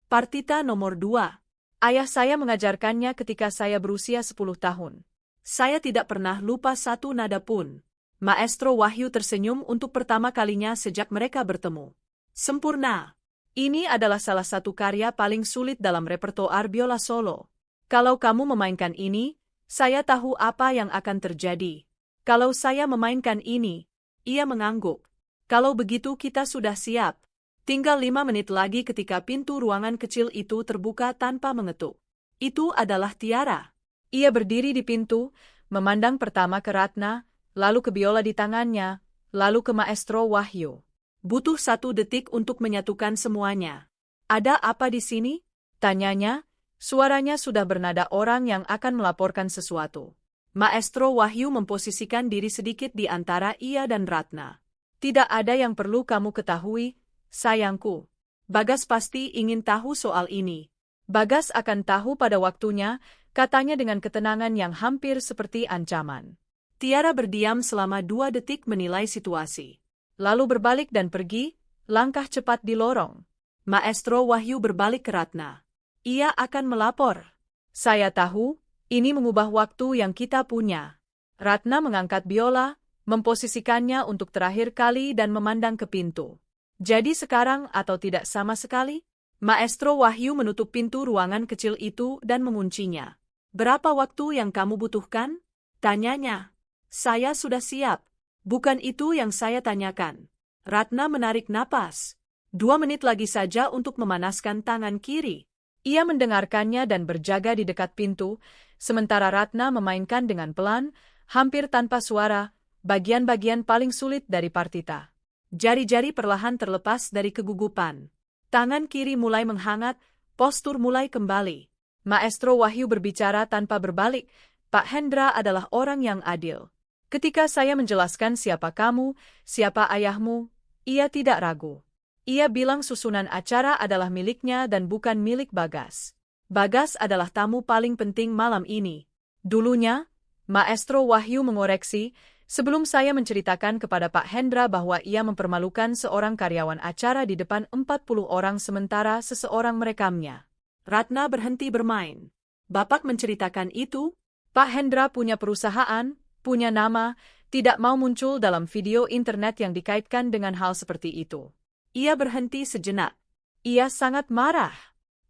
Partita nomor 2. Ayah saya mengajarkannya ketika saya berusia 10 tahun. Saya tidak pernah lupa satu nada pun. Maestro Wahyu tersenyum untuk pertama kalinya sejak mereka bertemu. Sempurna. Ini adalah salah satu karya paling sulit dalam repertoar biola solo. Kalau kamu memainkan ini, saya tahu apa yang akan terjadi. Kalau saya memainkan ini, ia mengangguk. Kalau begitu kita sudah siap. Tinggal 5 menit lagi ketika pintu ruangan kecil itu terbuka tanpa mengetuk. Itu adalah Tiara. Ia berdiri di pintu, memandang pertama ke Ratna, lalu ke biola di tangannya, lalu ke Maestro Wahyu. Butuh 1 detik untuk menyatukan semuanya. Ada apa di sini? Tanyanya. Suaranya sudah bernada orang yang akan melaporkan sesuatu. Maestro Wahyu memposisikan diri sedikit di antara ia dan Ratna. Tidak ada yang perlu kamu ketahui, sayangku. Bagas pasti ingin tahu soal ini. Bagas akan tahu pada waktunya, katanya dengan ketenangan yang hampir seperti ancaman. Tiara berdiam selama 2 detik menilai situasi. Lalu berbalik dan pergi, langkah cepat di lorong. Maestro Wahyu berbalik ke Ratna. Ia akan melapor. Saya tahu, ini mengubah waktu yang kita punya. Ratna mengangkat biola, memposisikannya untuk terakhir kali dan memandang ke pintu. Jadi sekarang atau tidak sama sekali? Maestro Wahyu menutup pintu ruangan kecil itu dan menguncinya. Berapa waktu yang kamu butuhkan? Tanyanya. Saya sudah siap. Bukan itu yang saya tanyakan. Ratna menarik napas. 2 menit lagi saja untuk memanaskan tangan kiri. Ia mendengarkannya dan berjaga di dekat pintu, sementara Ratna memainkan dengan pelan, hampir tanpa suara, bagian-bagian paling sulit dari partita. Jari-jari perlahan terlepas dari kegugupan. Tangan kiri mulai menghangat, postur mulai kembali. Maestro Wahyu berbicara tanpa berbalik, Pak Hendra adalah orang yang adil. Ketika saya menjelaskan siapa kamu, siapa ayahmu, ia tidak ragu. Ia bilang susunan acara adalah miliknya dan bukan milik Bagas. Bagas adalah tamu paling penting malam ini. Dulunya, Maestro Wahyu mengoreksi, sebelum saya menceritakan kepada Pak Hendra bahwa ia mempermalukan seorang karyawan acara di depan 40 orang sementara seseorang merekamnya. Ratna berhenti bermain. Bapak menceritakan itu? Pak Hendra punya perusahaan, punya nama, tidak mau muncul dalam video internet yang dikaitkan dengan hal seperti itu. Ia berhenti sejenak. Ia sangat marah.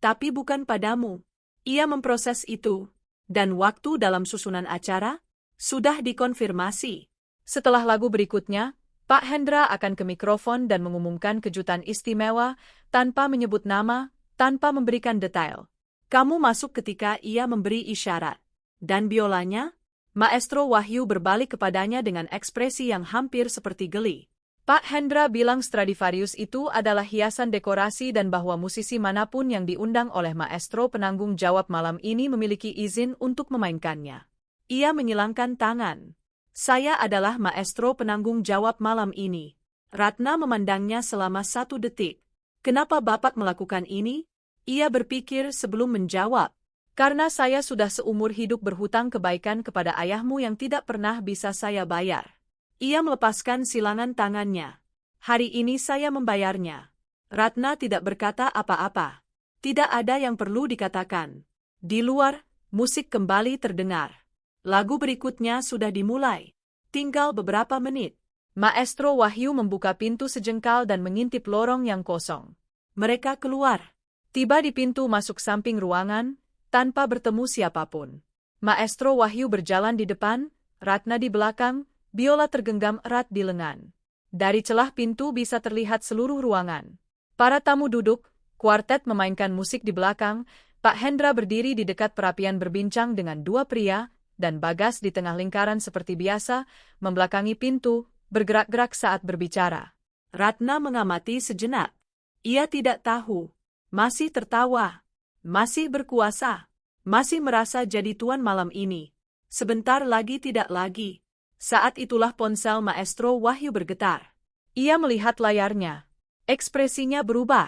Tapi bukan padamu. Ia memproses itu. Dan waktu dalam susunan acara sudah dikonfirmasi. Setelah lagu berikutnya, Pak Hendra akan ke mikrofon dan mengumumkan kejutan istimewa tanpa menyebut nama, tanpa memberikan detail. Kamu masuk ketika ia memberi isyarat. Dan biolanya? Maestro Wahyu berbalik kepadanya dengan ekspresi yang hampir seperti geli. Pak Hendra bilang Stradivarius itu adalah hiasan dekorasi dan bahwa musisi manapun yang diundang oleh maestro penanggung jawab malam ini memiliki izin untuk memainkannya. Ia menyilangkan tangan. Saya adalah maestro penanggung jawab malam ini. Ratna memandangnya selama 1 detik. Kenapa Bapak melakukan ini? Ia berpikir sebelum menjawab. Karena saya sudah seumur hidup berhutang kebaikan kepada ayahmu yang tidak pernah bisa saya bayar. Ia melepaskan silangan tangannya. Hari ini saya membayarnya. Ratna tidak berkata apa-apa. Tidak ada yang perlu dikatakan. Di luar, musik kembali terdengar. Lagu berikutnya sudah dimulai. Tinggal beberapa menit. Maestro Wahyu membuka pintu sejengkal dan mengintip lorong yang kosong. Mereka keluar. Tiba di pintu masuk samping ruangan, tanpa bertemu siapapun. Maestro Wahyu berjalan di depan, Ratna di belakang, biola tergenggam erat di lengan. Dari celah pintu bisa terlihat seluruh ruangan. Para tamu duduk, kuartet memainkan musik di belakang, Pak Hendra berdiri di dekat perapian berbincang dengan 2 pria, dan Bagas di tengah lingkaran seperti biasa, membelakangi pintu, bergerak-gerak saat berbicara. Ratna mengamati sejenak. Ia tidak tahu. Masih tertawa. Masih berkuasa. Masih merasa jadi tuan malam ini. Sebentar lagi tidak lagi. Saat itulah ponsel Maestro Wahyu bergetar. Ia melihat layarnya. Ekspresinya berubah.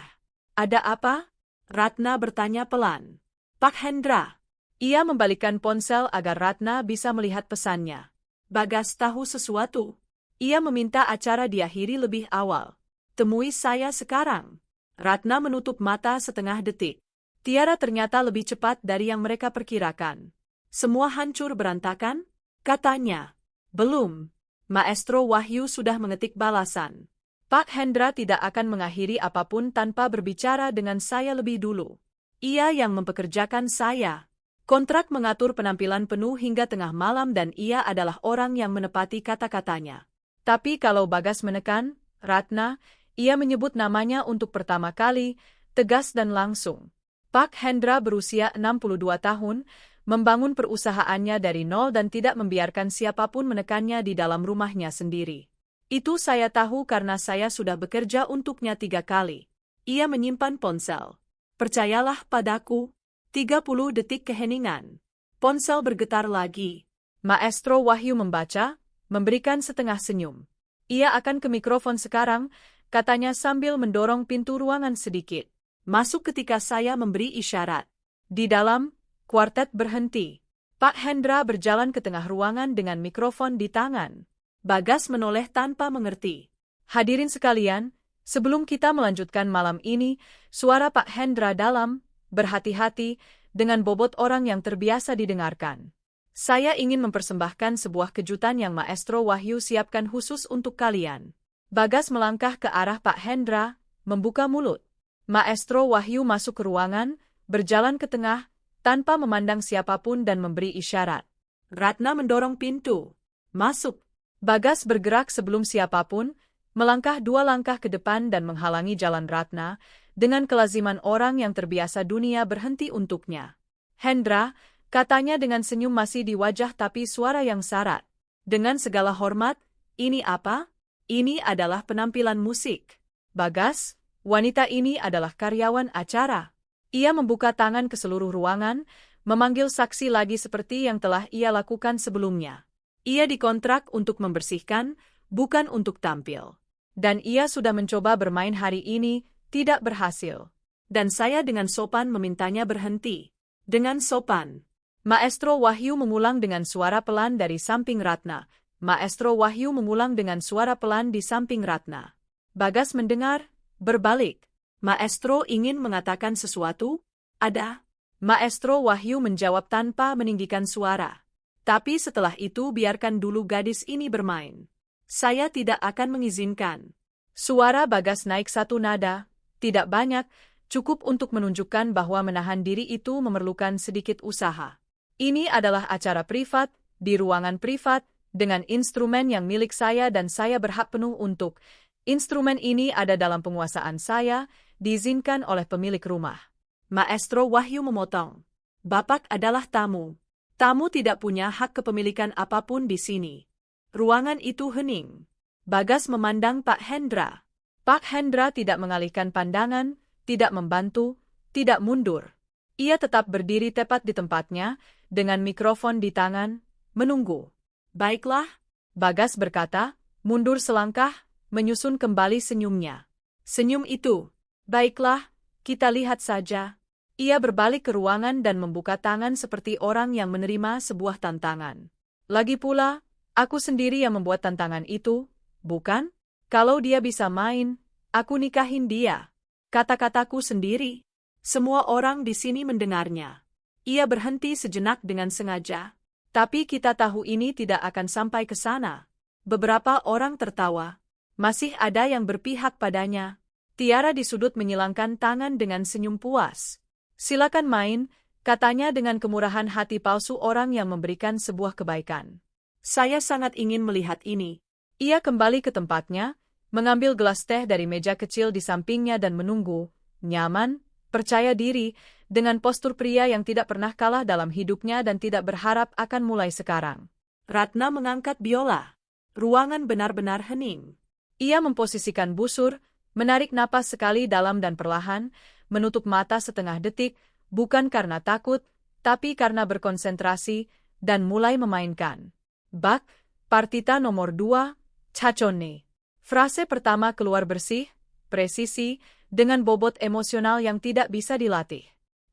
Ada apa? Ratna bertanya pelan. Pak Hendra. Ia membalikkan ponsel agar Ratna bisa melihat pesannya. Bagas tahu sesuatu. Ia meminta acara diakhiri lebih awal. Temui saya sekarang. Ratna menutup mata setengah detik. Tiara ternyata lebih cepat dari yang mereka perkirakan. Semua hancur berantakan? Katanya. Belum. Maestro Wahyu sudah mengetik balasan. Pak Hendra tidak akan mengakhiri apapun tanpa berbicara dengan saya lebih dulu. Ia yang mempekerjakan saya. Kontrak mengatur penampilan penuh hingga tengah malam dan ia adalah orang yang menepati kata-katanya. Tapi kalau Bagas menekan, Ratna, ia menyebut namanya untuk pertama kali, tegas dan langsung. Pak Hendra berusia 62 tahun, membangun perusahaannya dari nol dan tidak membiarkan siapapun menekannya di dalam rumahnya sendiri. Itu saya tahu karena saya sudah bekerja untuknya 3 kali. Ia menyimpan ponsel. Percayalah padaku. 30 detik keheningan. Ponsel bergetar lagi. Maestro Wahyu membaca, memberikan setengah senyum. Ia akan ke mikrofon sekarang, katanya sambil mendorong pintu ruangan sedikit. Masuk ketika saya memberi isyarat. Di dalam, kuartet berhenti. Pak Hendra berjalan ke tengah ruangan dengan mikrofon di tangan. Bagas menoleh tanpa mengerti. Hadirin sekalian, sebelum kita melanjutkan malam ini, suara Pak Hendra dalam, berhati-hati, dengan bobot orang yang terbiasa didengarkan. Saya ingin mempersembahkan sebuah kejutan yang Maestro Wahyu siapkan khusus untuk kalian. Bagas melangkah ke arah Pak Hendra, membuka mulut. Maestro Wahyu masuk ke ruangan, berjalan ke tengah, tanpa memandang siapapun dan memberi isyarat. Ratna mendorong pintu. Masuk. Bagas bergerak sebelum siapapun, melangkah 2 langkah ke depan dan menghalangi jalan Ratna, dengan kelaziman orang yang terbiasa dunia berhenti untuknya. Hendra, katanya dengan senyum masih di wajah tapi suara yang sarat. Dengan segala hormat, ini apa? Ini adalah penampilan musik. Bagas, wanita ini adalah karyawan acara. Ia membuka tangan ke seluruh ruangan, memanggil saksi lagi seperti yang telah ia lakukan sebelumnya. Ia dikontrak untuk membersihkan, bukan untuk tampil. Dan ia sudah mencoba bermain hari ini, tidak berhasil. Dan saya dengan sopan memintanya berhenti. Dengan sopan. Maestro Wahyu mengulang dengan suara pelan dari samping Ratna. Maestro Wahyu mengulang dengan suara pelan di samping Ratna. Bagas mendengar, berbalik. Maestro ingin mengatakan sesuatu? Ada. Maestro Wahyu menjawab tanpa meninggikan suara. Tapi setelah itu biarkan dulu gadis ini bermain. Saya tidak akan mengizinkan. Suara Bagas naik 1 nada, tidak banyak, cukup untuk menunjukkan bahwa menahan diri itu memerlukan sedikit usaha. Ini adalah acara privat, di ruangan privat, dengan instrumen yang milik saya dan saya berhak penuh untuk. Instrumen ini ada dalam penguasaan saya, diizinkan oleh pemilik rumah. Maestro Wahyu memotong. Bapak adalah tamu. Tamu tidak punya hak kepemilikan apapun di sini. Ruangan itu hening. Bagas memandang Pak Hendra. Pak Hendra tidak mengalihkan pandangan, tidak membantu, tidak mundur. Ia tetap berdiri tepat di tempatnya, dengan mikrofon di tangan, menunggu. Baiklah, Bagas berkata, mundur selangkah, menyusun kembali senyumnya. Senyum itu. Baiklah, kita lihat saja. Ia berbalik ke ruangan dan membuka tangan seperti orang yang menerima sebuah tantangan. Lagi pula, aku sendiri yang membuat tantangan itu, bukan? Kalau dia bisa main, aku nikahin dia. Kata-kataku sendiri. Semua orang di sini mendengarnya. Ia berhenti sejenak dengan sengaja. Tapi kita tahu ini tidak akan sampai ke sana. Beberapa orang tertawa. Masih ada yang berpihak padanya. Tiara di sudut menyilangkan tangan dengan senyum puas. Silakan main, katanya dengan kemurahan hati palsu orang yang memberikan sebuah kebaikan. Saya sangat ingin melihat ini. Ia kembali ke tempatnya, mengambil gelas teh dari meja kecil di sampingnya dan menunggu, nyaman, percaya diri, dengan postur pria yang tidak pernah kalah dalam hidupnya dan tidak berharap akan mulai sekarang. Ratna mengangkat biola. Ruangan benar-benar hening. Ia memposisikan busur, menarik napas sekali dalam dan perlahan, menutup mata setengah detik, bukan karena takut, tapi karena berkonsentrasi, dan mulai memainkan. Bak, partita nomor 2, Chachone. Frase pertama keluar bersih, presisi, dengan bobot emosional yang tidak bisa dilatih.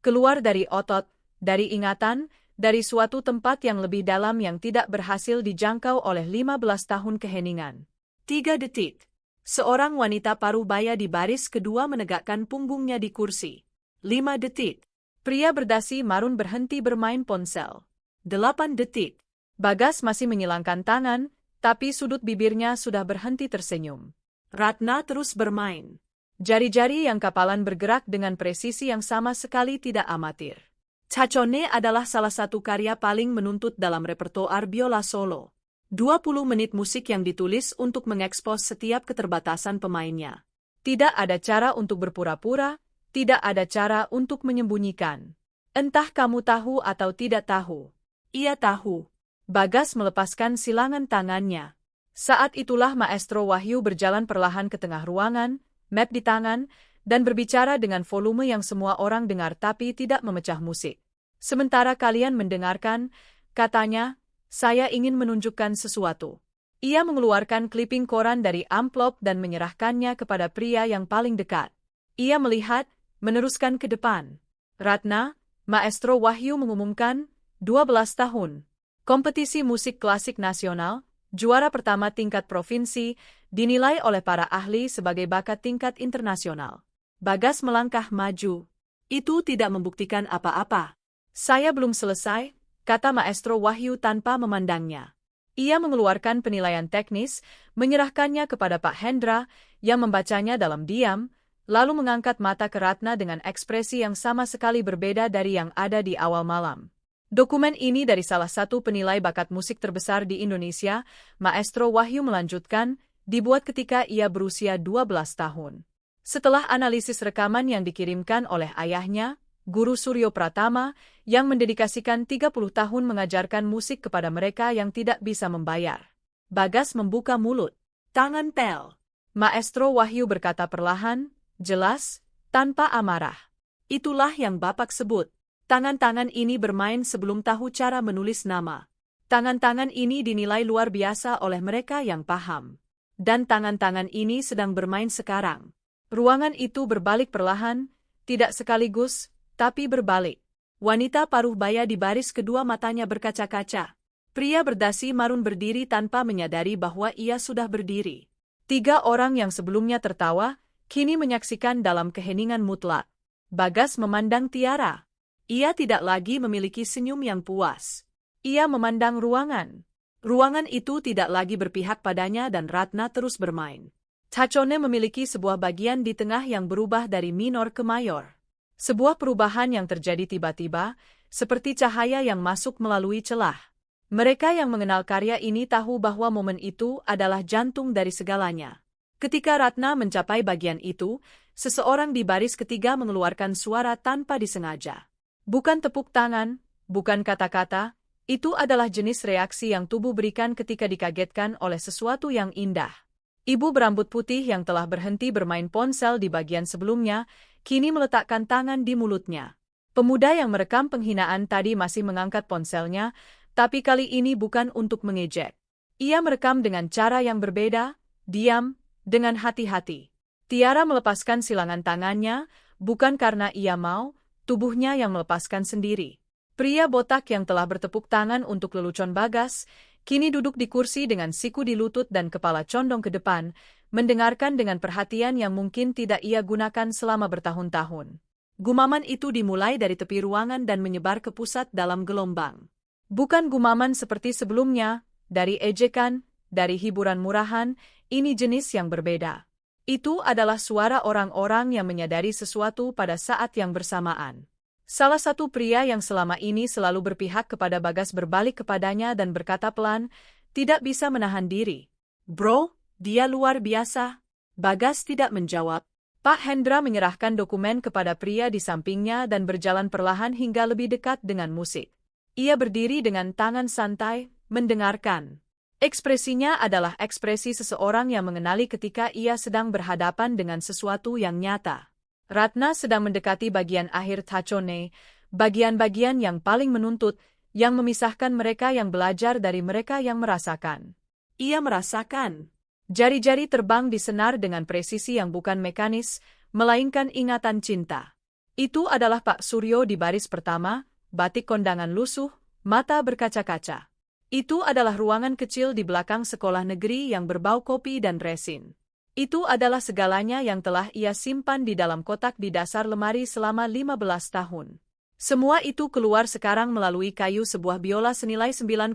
Keluar dari otot, dari ingatan, dari suatu tempat yang lebih dalam yang tidak berhasil dijangkau oleh 15 tahun keheningan. 3 detik. Seorang wanita paruh baya di baris kedua menegakkan punggungnya di kursi. 5 detik. Pria berdasi marun berhenti bermain ponsel. 8 detik. Bagas masih menyilangkan tangan, tapi sudut bibirnya sudah berhenti tersenyum. Ratna terus bermain. Jari-jari yang kapalan bergerak dengan presisi yang sama sekali tidak amatir. Chachone adalah salah satu karya paling menuntut dalam repertoar biola solo. 20 menit musik yang ditulis untuk mengekspos setiap keterbatasan pemainnya. Tidak ada cara untuk berpura-pura, tidak ada cara untuk menyembunyikan. Entah kamu tahu atau tidak tahu. Ia tahu. Bagas melepaskan silangan tangannya. Saat itulah Maestro Wahyu berjalan perlahan ke tengah ruangan, map di tangan, dan berbicara dengan volume yang semua orang dengar tapi tidak memecah musik. Sementara kalian mendengarkan, katanya, saya ingin menunjukkan sesuatu. Ia mengeluarkan kliping koran dari amplop dan menyerahkannya kepada pria yang paling dekat. Ia melihat, meneruskan ke depan. Ratna, Maestro Wahyu mengumumkan, 12 tahun. Kompetisi musik klasik nasional, juara pertama tingkat provinsi, dinilai oleh para ahli sebagai bakat tingkat internasional. Bagas melangkah maju. Itu tidak membuktikan apa-apa. Saya belum selesai, kata Maestro Wahyu tanpa memandangnya. Ia mengeluarkan penilaian teknis, menyerahkannya kepada Pak Hendra, yang membacanya dalam diam, lalu mengangkat mata ke Ratna dengan ekspresi yang sama sekali berbeda dari yang ada di awal malam. Dokumen ini dari salah satu penilai bakat musik terbesar di Indonesia, Maestro Wahyu melanjutkan, dibuat ketika ia berusia 12 tahun. Setelah analisis rekaman yang dikirimkan oleh ayahnya, Guru Suryo Pratama, yang mendedikasikan 30 tahun mengajarkan musik kepada mereka yang tidak bisa membayar. Bagas membuka mulut. Tangan pel. Maestro Wahyu berkata perlahan, jelas, tanpa amarah. Itulah yang Bapak sebut. Tangan-tangan ini bermain sebelum tahu cara menulis nama. Tangan-tangan ini dinilai luar biasa oleh mereka yang paham. Dan tangan-tangan ini sedang bermain sekarang. Ruangan itu berbalik perlahan, tidak sekaligus, tapi berbalik. Wanita paruh baya di baris kedua matanya berkaca-kaca. Pria berdasi marun berdiri tanpa menyadari bahwa ia sudah berdiri. 3 orang yang sebelumnya tertawa, kini menyaksikan dalam keheningan mutlak. Bagas memandang Tiara. Ia tidak lagi memiliki senyum yang puas. Ia memandang ruangan. Ruangan itu tidak lagi berpihak padanya dan Ratna terus bermain. Chachone memiliki sebuah bagian di tengah yang berubah dari minor ke mayor. Sebuah perubahan yang terjadi tiba-tiba, seperti cahaya yang masuk melalui celah. Mereka yang mengenal karya ini tahu bahwa momen itu adalah jantung dari segalanya. Ketika Ratna mencapai bagian itu, seseorang di baris ketiga mengeluarkan suara tanpa disengaja. Bukan tepuk tangan, bukan kata-kata, itu adalah jenis reaksi yang tubuh berikan ketika dikagetkan oleh sesuatu yang indah. Ibu berambut putih yang telah berhenti bermain ponsel di bagian sebelumnya, kini meletakkan tangan di mulutnya. Pemuda yang merekam penghinaan tadi masih mengangkat ponselnya, tapi kali ini bukan untuk mengejek. Ia merekam dengan cara yang berbeda, diam, dengan hati-hati. Tiara melepaskan silangan tangannya, bukan karena ia mau, tubuhnya yang melepaskan sendiri. Pria botak yang telah bertepuk tangan untuk lelucon Bagas, kini duduk di kursi dengan siku di lutut dan kepala condong ke depan, mendengarkan dengan perhatian yang mungkin tidak ia gunakan selama bertahun-tahun. Gumaman itu dimulai dari tepi ruangan dan menyebar ke pusat dalam gelombang. Bukan gumaman seperti sebelumnya, dari ejekan, dari hiburan murahan, ini jenis yang berbeda. Itu adalah suara orang-orang yang menyadari sesuatu pada saat yang bersamaan. Salah satu pria yang selama ini selalu berpihak kepada Bagas berbalik kepadanya dan berkata pelan, tidak bisa menahan diri. Bro, dia luar biasa. Bagas tidak menjawab. Pak Hendra menyerahkan dokumen kepada pria di sampingnya dan berjalan perlahan hingga lebih dekat dengan musik. Ia berdiri dengan tangan santai, mendengarkan. Ekspresinya adalah ekspresi seseorang yang mengenali ketika ia sedang berhadapan dengan sesuatu yang nyata. Ratna sedang mendekati bagian akhir Tachone, bagian-bagian yang paling menuntut, yang memisahkan mereka yang belajar dari mereka yang merasakan. Ia merasakan. Jari-jari terbang di senar dengan presisi yang bukan mekanis, melainkan ingatan cinta. Itu adalah Pak Suryo di baris pertama, batik kondangan lusuh, mata berkaca-kaca. Itu adalah ruangan kecil di belakang sekolah negeri yang berbau kopi dan resin. Itu adalah segalanya yang telah ia simpan di dalam kotak di dasar lemari selama 15 tahun. Semua itu keluar sekarang melalui kayu sebuah biola senilai 9,2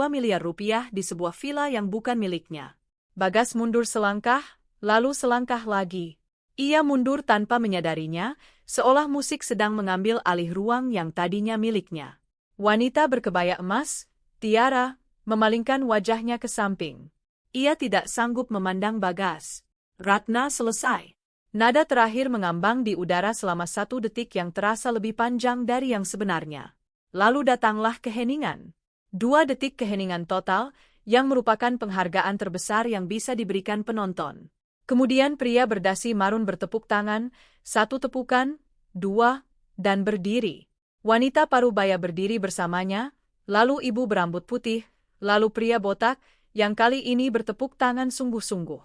miliar rupiah di sebuah villa yang bukan miliknya. Bagas mundur selangkah, lalu selangkah lagi. Ia mundur tanpa menyadarinya, seolah musik sedang mengambil alih ruang yang tadinya miliknya. Wanita berkebaya emas, Tiara, memalingkan wajahnya ke samping. Ia tidak sanggup memandang Bagas. Ratna selesai. Nada terakhir mengambang di udara selama 1 detik yang terasa lebih panjang dari yang sebenarnya. Lalu datanglah keheningan. 2 detik keheningan total, yang merupakan penghargaan terbesar yang bisa diberikan penonton. Kemudian pria berdasi marun bertepuk tangan, 1 tepukan, 2, dan berdiri. Wanita parubaya berdiri bersamanya, lalu ibu berambut putih, lalu pria botak, yang kali ini bertepuk tangan sungguh-sungguh.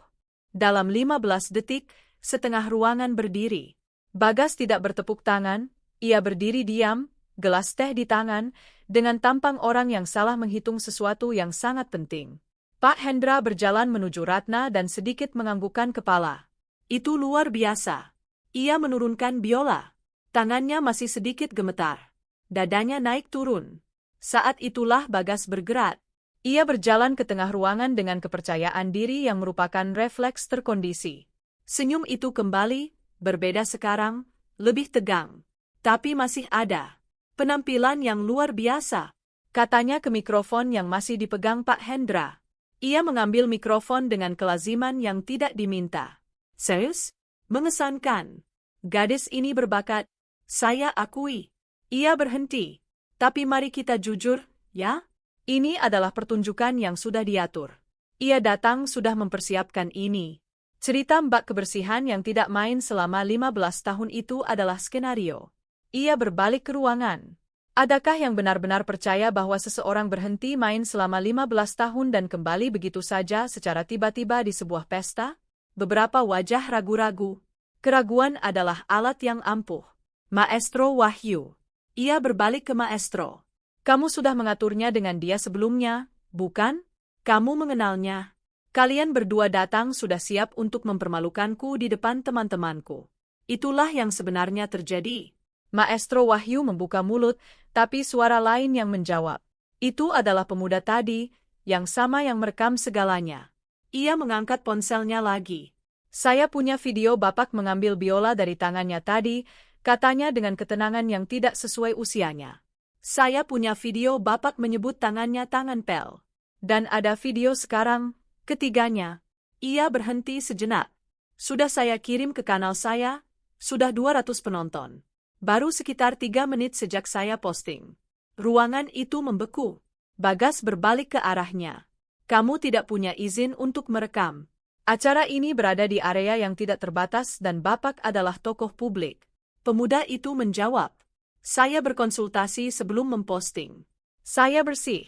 Dalam 15 detik, setengah ruangan berdiri. Bagas tidak bertepuk tangan, ia berdiri diam, gelas teh di tangan, dengan tampang orang yang salah menghitung sesuatu yang sangat penting. Pak Hendra berjalan menuju Ratna dan sedikit menganggukkan kepala. Itu luar biasa. Ia menurunkan biola. Tangannya masih sedikit gemetar. Dadanya naik turun. Saat itulah Bagas bergerak. Ia berjalan ke tengah ruangan dengan kepercayaan diri yang merupakan refleks terkondisi. Senyum itu kembali, berbeda sekarang, lebih tegang. Tapi masih ada. Penampilan yang luar biasa, katanya ke mikrofon yang masih dipegang Pak Hendra. Ia mengambil mikrofon dengan kelaziman yang tidak diminta. Serius? Mengesankan. Gadis ini berbakat. Saya akui. Ia berhenti. Tapi mari kita jujur, ya? Ini adalah pertunjukan yang sudah diatur. Ia datang sudah mempersiapkan ini. Cerita Mbak Kebersihan yang tidak main selama 15 tahun itu adalah skenario. Ia berbalik ke ruangan. Adakah yang benar-benar percaya bahwa seseorang berhenti main selama 15 tahun dan kembali begitu saja secara tiba-tiba di sebuah pesta? Beberapa wajah ragu-ragu. Keraguan adalah alat yang ampuh. Maestro Wahyu. Ia berbalik ke Maestro. Kamu sudah mengaturnya dengan dia sebelumnya, bukan? Kamu mengenalnya. Kalian berdua datang sudah siap untuk mempermalukanku di depan teman-temanku. Itulah yang sebenarnya terjadi. Maestro Wahyu membuka mulut, tapi suara lain yang menjawab. Itu adalah pemuda tadi, yang sama yang merekam segalanya. Ia mengangkat ponselnya lagi. Saya punya video Bapak mengambil biola dari tangannya tadi, katanya dengan ketenangan yang tidak sesuai usianya. Saya punya video Bapak menyebut tangannya tangan pel. Dan ada video sekarang, ketiganya. Ia berhenti sejenak. Sudah saya kirim ke kanal saya, sudah 200 penonton. Baru sekitar 3 menit sejak saya posting. Ruangan itu membeku. Bagas berbalik ke arahnya. Kamu tidak punya izin untuk merekam. Acara ini berada di area yang tidak terbatas dan Bapak adalah tokoh publik. Pemuda itu menjawab, "Saya berkonsultasi sebelum memposting. Saya bersih."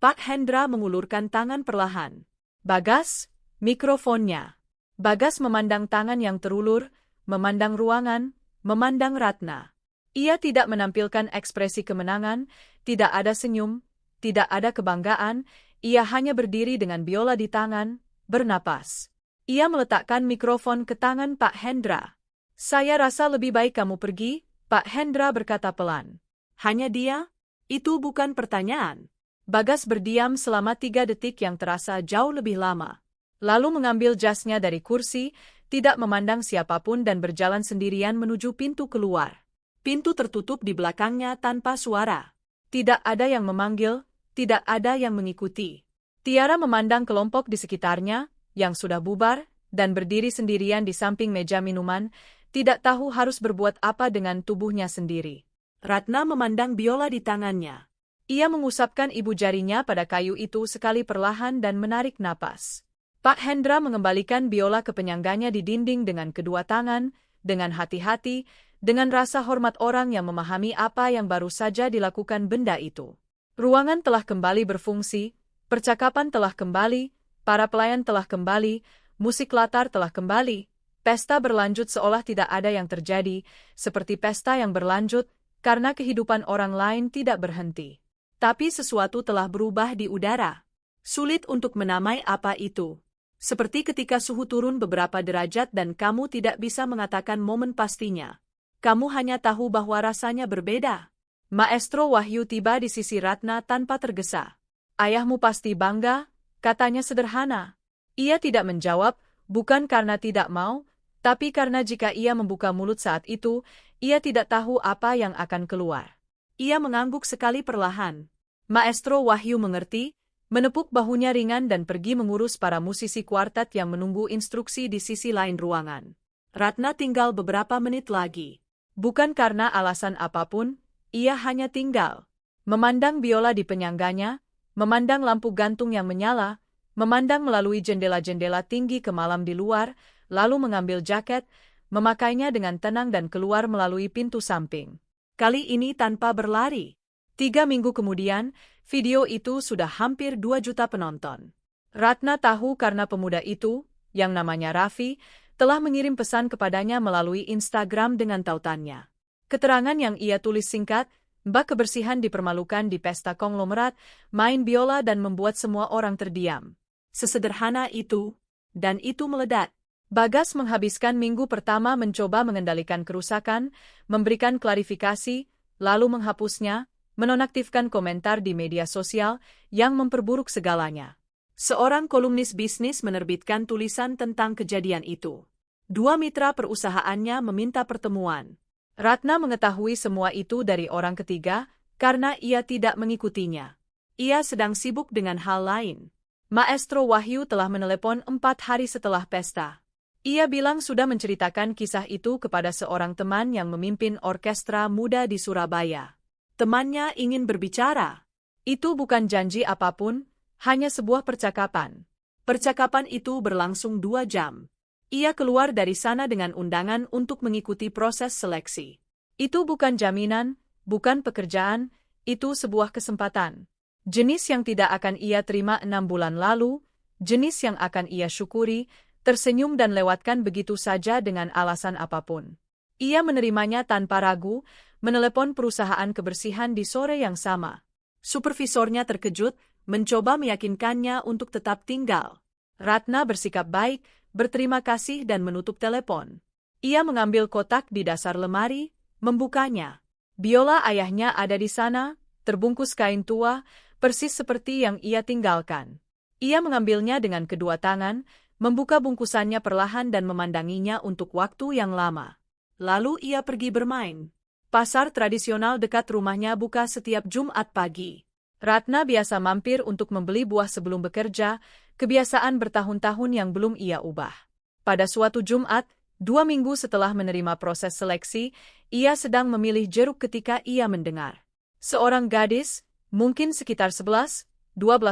Pak Hendra mengulurkan tangan perlahan. "Bagas, mikrofonnya." Bagas memandang tangan yang terulur, memandang ruangan, memandang Ratna. Ia tidak menampilkan ekspresi kemenangan, tidak ada senyum, tidak ada kebanggaan, ia hanya berdiri dengan biola di tangan, bernapas. Ia meletakkan mikrofon ke tangan Pak Hendra. "Saya rasa lebih baik kamu pergi," Pak Hendra berkata pelan. "Hanya dia? Itu bukan pertanyaan." Bagas berdiam selama 3 detik yang terasa jauh lebih lama. Lalu mengambil jasnya dari kursi, tidak memandang siapapun dan berjalan sendirian menuju pintu keluar. Pintu tertutup di belakangnya tanpa suara. Tidak ada yang memanggil, tidak ada yang mengikuti. Tiara memandang kelompok di sekitarnya, yang sudah bubar, dan berdiri sendirian di samping meja minuman, tidak tahu harus berbuat apa dengan tubuhnya sendiri. Ratna memandang biola di tangannya. Ia mengusapkan ibu jarinya pada kayu itu sekali perlahan dan menarik napas. Pak Hendra mengembalikan biola ke penyangganya di dinding dengan kedua tangan, dengan hati-hati, dengan rasa hormat orang yang memahami apa yang baru saja dilakukan benda itu. Ruangan telah kembali berfungsi, percakapan telah kembali, para pelayan telah kembali, musik latar telah kembali, pesta berlanjut seolah tidak ada yang terjadi, seperti pesta yang berlanjut, karena kehidupan orang lain tidak berhenti. Tapi sesuatu telah berubah di udara. Sulit untuk menamai apa itu. Seperti ketika suhu turun beberapa derajat dan kamu tidak bisa mengatakan momen pastinya. Kamu hanya tahu bahwa rasanya berbeda. Maestro Wahyu tiba di sisi Ratna tanpa tergesa. "Ayahmu pasti bangga," katanya sederhana. Ia tidak menjawab, bukan karena tidak mau, tapi karena jika ia membuka mulut saat itu, ia tidak tahu apa yang akan keluar. Ia mengangguk sekali perlahan. Maestro Wahyu mengerti, menepuk bahunya ringan dan pergi mengurus para musisi kuartet yang menunggu instruksi di sisi lain ruangan. Ratna tinggal beberapa menit lagi. Bukan karena alasan apapun, ia hanya tinggal. Memandang biola di penyangganya, memandang lampu gantung yang menyala, memandang melalui jendela-jendela tinggi ke malam di luar, lalu mengambil jaket, memakainya dengan tenang dan keluar melalui pintu samping. Kali ini tanpa berlari. 3 minggu kemudian, video itu sudah hampir 2 juta penonton. Ratna tahu karena pemuda itu, yang namanya Raffi, telah mengirim pesan kepadanya melalui Instagram dengan tautannya. Keterangan yang ia tulis singkat, "Mbak kebersihan dipermalukan di pesta konglomerat, main biola dan membuat semua orang terdiam." Sesederhana itu, dan itu meledak. Bagas menghabiskan minggu pertama mencoba mengendalikan kerusakan, memberikan klarifikasi, lalu menghapusnya, menonaktifkan komentar di media sosial yang memperburuk segalanya. Seorang kolumnis bisnis menerbitkan tulisan tentang kejadian itu. 2 mitra perusahaannya meminta pertemuan. Ratna mengetahui semua itu dari orang ketiga karena ia tidak mengikutinya. Ia sedang sibuk dengan hal lain. Maestro Wahyu telah menelepon 4 hari setelah pesta. Ia bilang sudah menceritakan kisah itu kepada seorang teman yang memimpin orkestra muda di Surabaya. Temannya ingin berbicara. Itu bukan janji apapun, hanya sebuah percakapan. Percakapan itu berlangsung 2 jam. Ia keluar dari sana dengan undangan untuk mengikuti proses seleksi. Itu bukan jaminan, bukan pekerjaan, itu sebuah kesempatan. Jenis yang tidak akan ia terima 6 bulan lalu, jenis yang akan ia syukuri, tersenyum dan lewatkan begitu saja dengan alasan apapun. Ia menerimanya tanpa ragu, menelepon perusahaan kebersihan di sore yang sama. Supervisornya terkejut, mencoba meyakinkannya untuk tetap tinggal. Ratna bersikap baik, berterima kasih dan menutup telepon. Ia mengambil kotak di dasar lemari, membukanya. Biola ayahnya ada di sana, terbungkus kain tua, persis seperti yang ia tinggalkan. Ia mengambilnya dengan kedua tangan, membuka bungkusannya perlahan dan memandanginya untuk waktu yang lama. Lalu ia pergi bermain. Pasar tradisional dekat rumahnya buka setiap Jumat pagi. Ratna biasa mampir untuk membeli buah sebelum bekerja, kebiasaan bertahun-tahun yang belum ia ubah. Pada suatu Jumat, 2 minggu setelah menerima proses seleksi, ia sedang memilih jeruk ketika ia mendengar seorang gadis, mungkin sekitar 11-12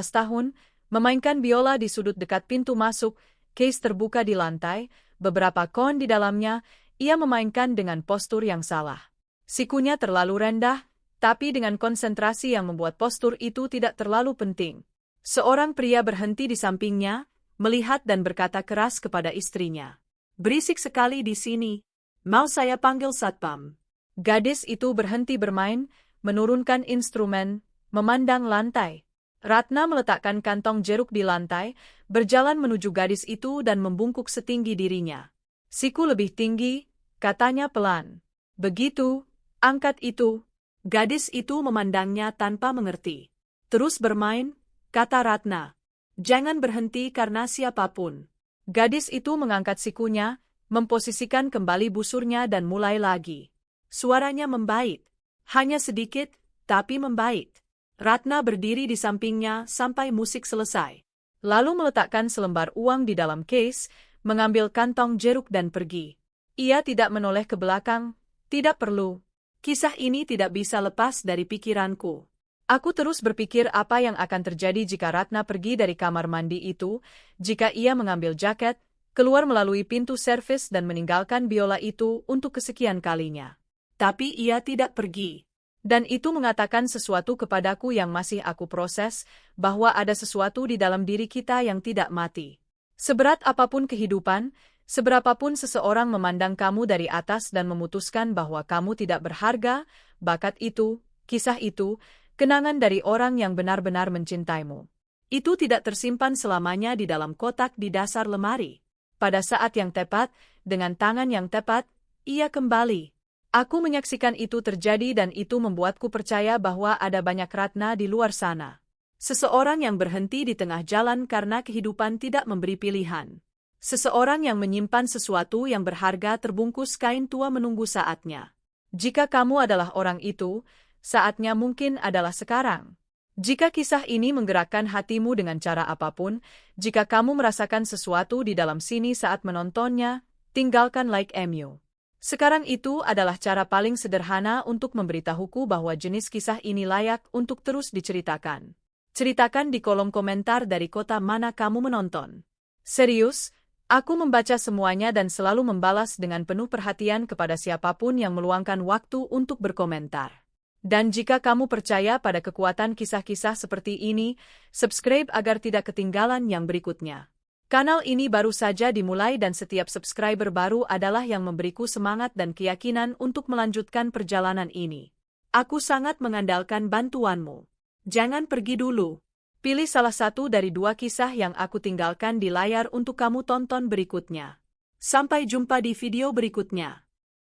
tahun, memainkan biola di sudut dekat pintu masuk, case terbuka di lantai, beberapa koin di dalamnya, ia memainkan dengan postur yang salah. Sikunya terlalu rendah, tapi dengan konsentrasi yang membuat postur itu tidak terlalu penting. Seorang pria berhenti di sampingnya, melihat dan berkata keras kepada istrinya. "Berisik sekali di sini. Mau saya panggil satpam?" Gadis itu berhenti bermain, menurunkan instrumen, memandang lantai. Ratna meletakkan kantong jeruk di lantai, berjalan menuju gadis itu dan membungkuk setinggi dirinya. "Siku lebih tinggi," katanya pelan. "Begitu, angkat itu." Gadis itu memandangnya tanpa mengerti. "Terus bermain," kata Ratna. "Jangan berhenti karena siapapun." Gadis itu mengangkat sikunya, memposisikan kembali busurnya dan mulai lagi. Suaranya membait. Hanya sedikit, tapi membait. Ratna berdiri di sampingnya sampai musik selesai. Lalu meletakkan selembar uang di dalam case, mengambil kantong jeruk dan pergi. Ia tidak menoleh ke belakang, tidak perlu. Kisah ini tidak bisa lepas dari pikiranku. Aku terus berpikir apa yang akan terjadi jika Ratna pergi dari kamar mandi itu, jika ia mengambil jaket, keluar melalui pintu servis dan meninggalkan biola itu untuk kesekian kalinya. Tapi ia tidak pergi. Dan itu mengatakan sesuatu kepadaku yang masih aku proses, bahwa ada sesuatu di dalam diri kita yang tidak mati. Seberat apapun kehidupan, seberapapun seseorang memandang kamu dari atas dan memutuskan bahwa kamu tidak berharga, bakat itu, kisah itu, kenangan dari orang yang benar-benar mencintaimu. Itu tidak tersimpan selamanya di dalam kotak di dasar lemari. Pada saat yang tepat, dengan tangan yang tepat, ia kembali. Aku menyaksikan itu terjadi dan itu membuatku percaya bahwa ada banyak Ratna di luar sana. Seseorang yang berhenti di tengah jalan karena kehidupan tidak memberi pilihan. Seseorang yang menyimpan sesuatu yang berharga terbungkus kain tua menunggu saatnya. Jika kamu adalah orang itu, saatnya mungkin adalah sekarang. Jika kisah ini menggerakkan hatimu dengan cara apapun, jika kamu merasakan sesuatu di dalam sini saat menontonnya, tinggalkan like MU. Sekarang itu adalah cara paling sederhana untuk memberitahuku bahwa jenis kisah ini layak untuk terus diceritakan. Ceritakan di kolom komentar dari kota mana kamu menonton. Serius, aku membaca semuanya dan selalu membalas dengan penuh perhatian kepada siapapun yang meluangkan waktu untuk berkomentar. Dan jika kamu percaya pada kekuatan kisah-kisah seperti ini, subscribe agar tidak ketinggalan yang berikutnya. Kanal ini baru saja dimulai dan setiap subscriber baru adalah yang memberiku semangat dan keyakinan untuk melanjutkan perjalanan ini. Aku sangat mengandalkan bantuanmu. Jangan pergi dulu. Pilih salah satu dari dua kisah yang aku tinggalkan di layar untuk kamu tonton berikutnya. Sampai jumpa di video berikutnya.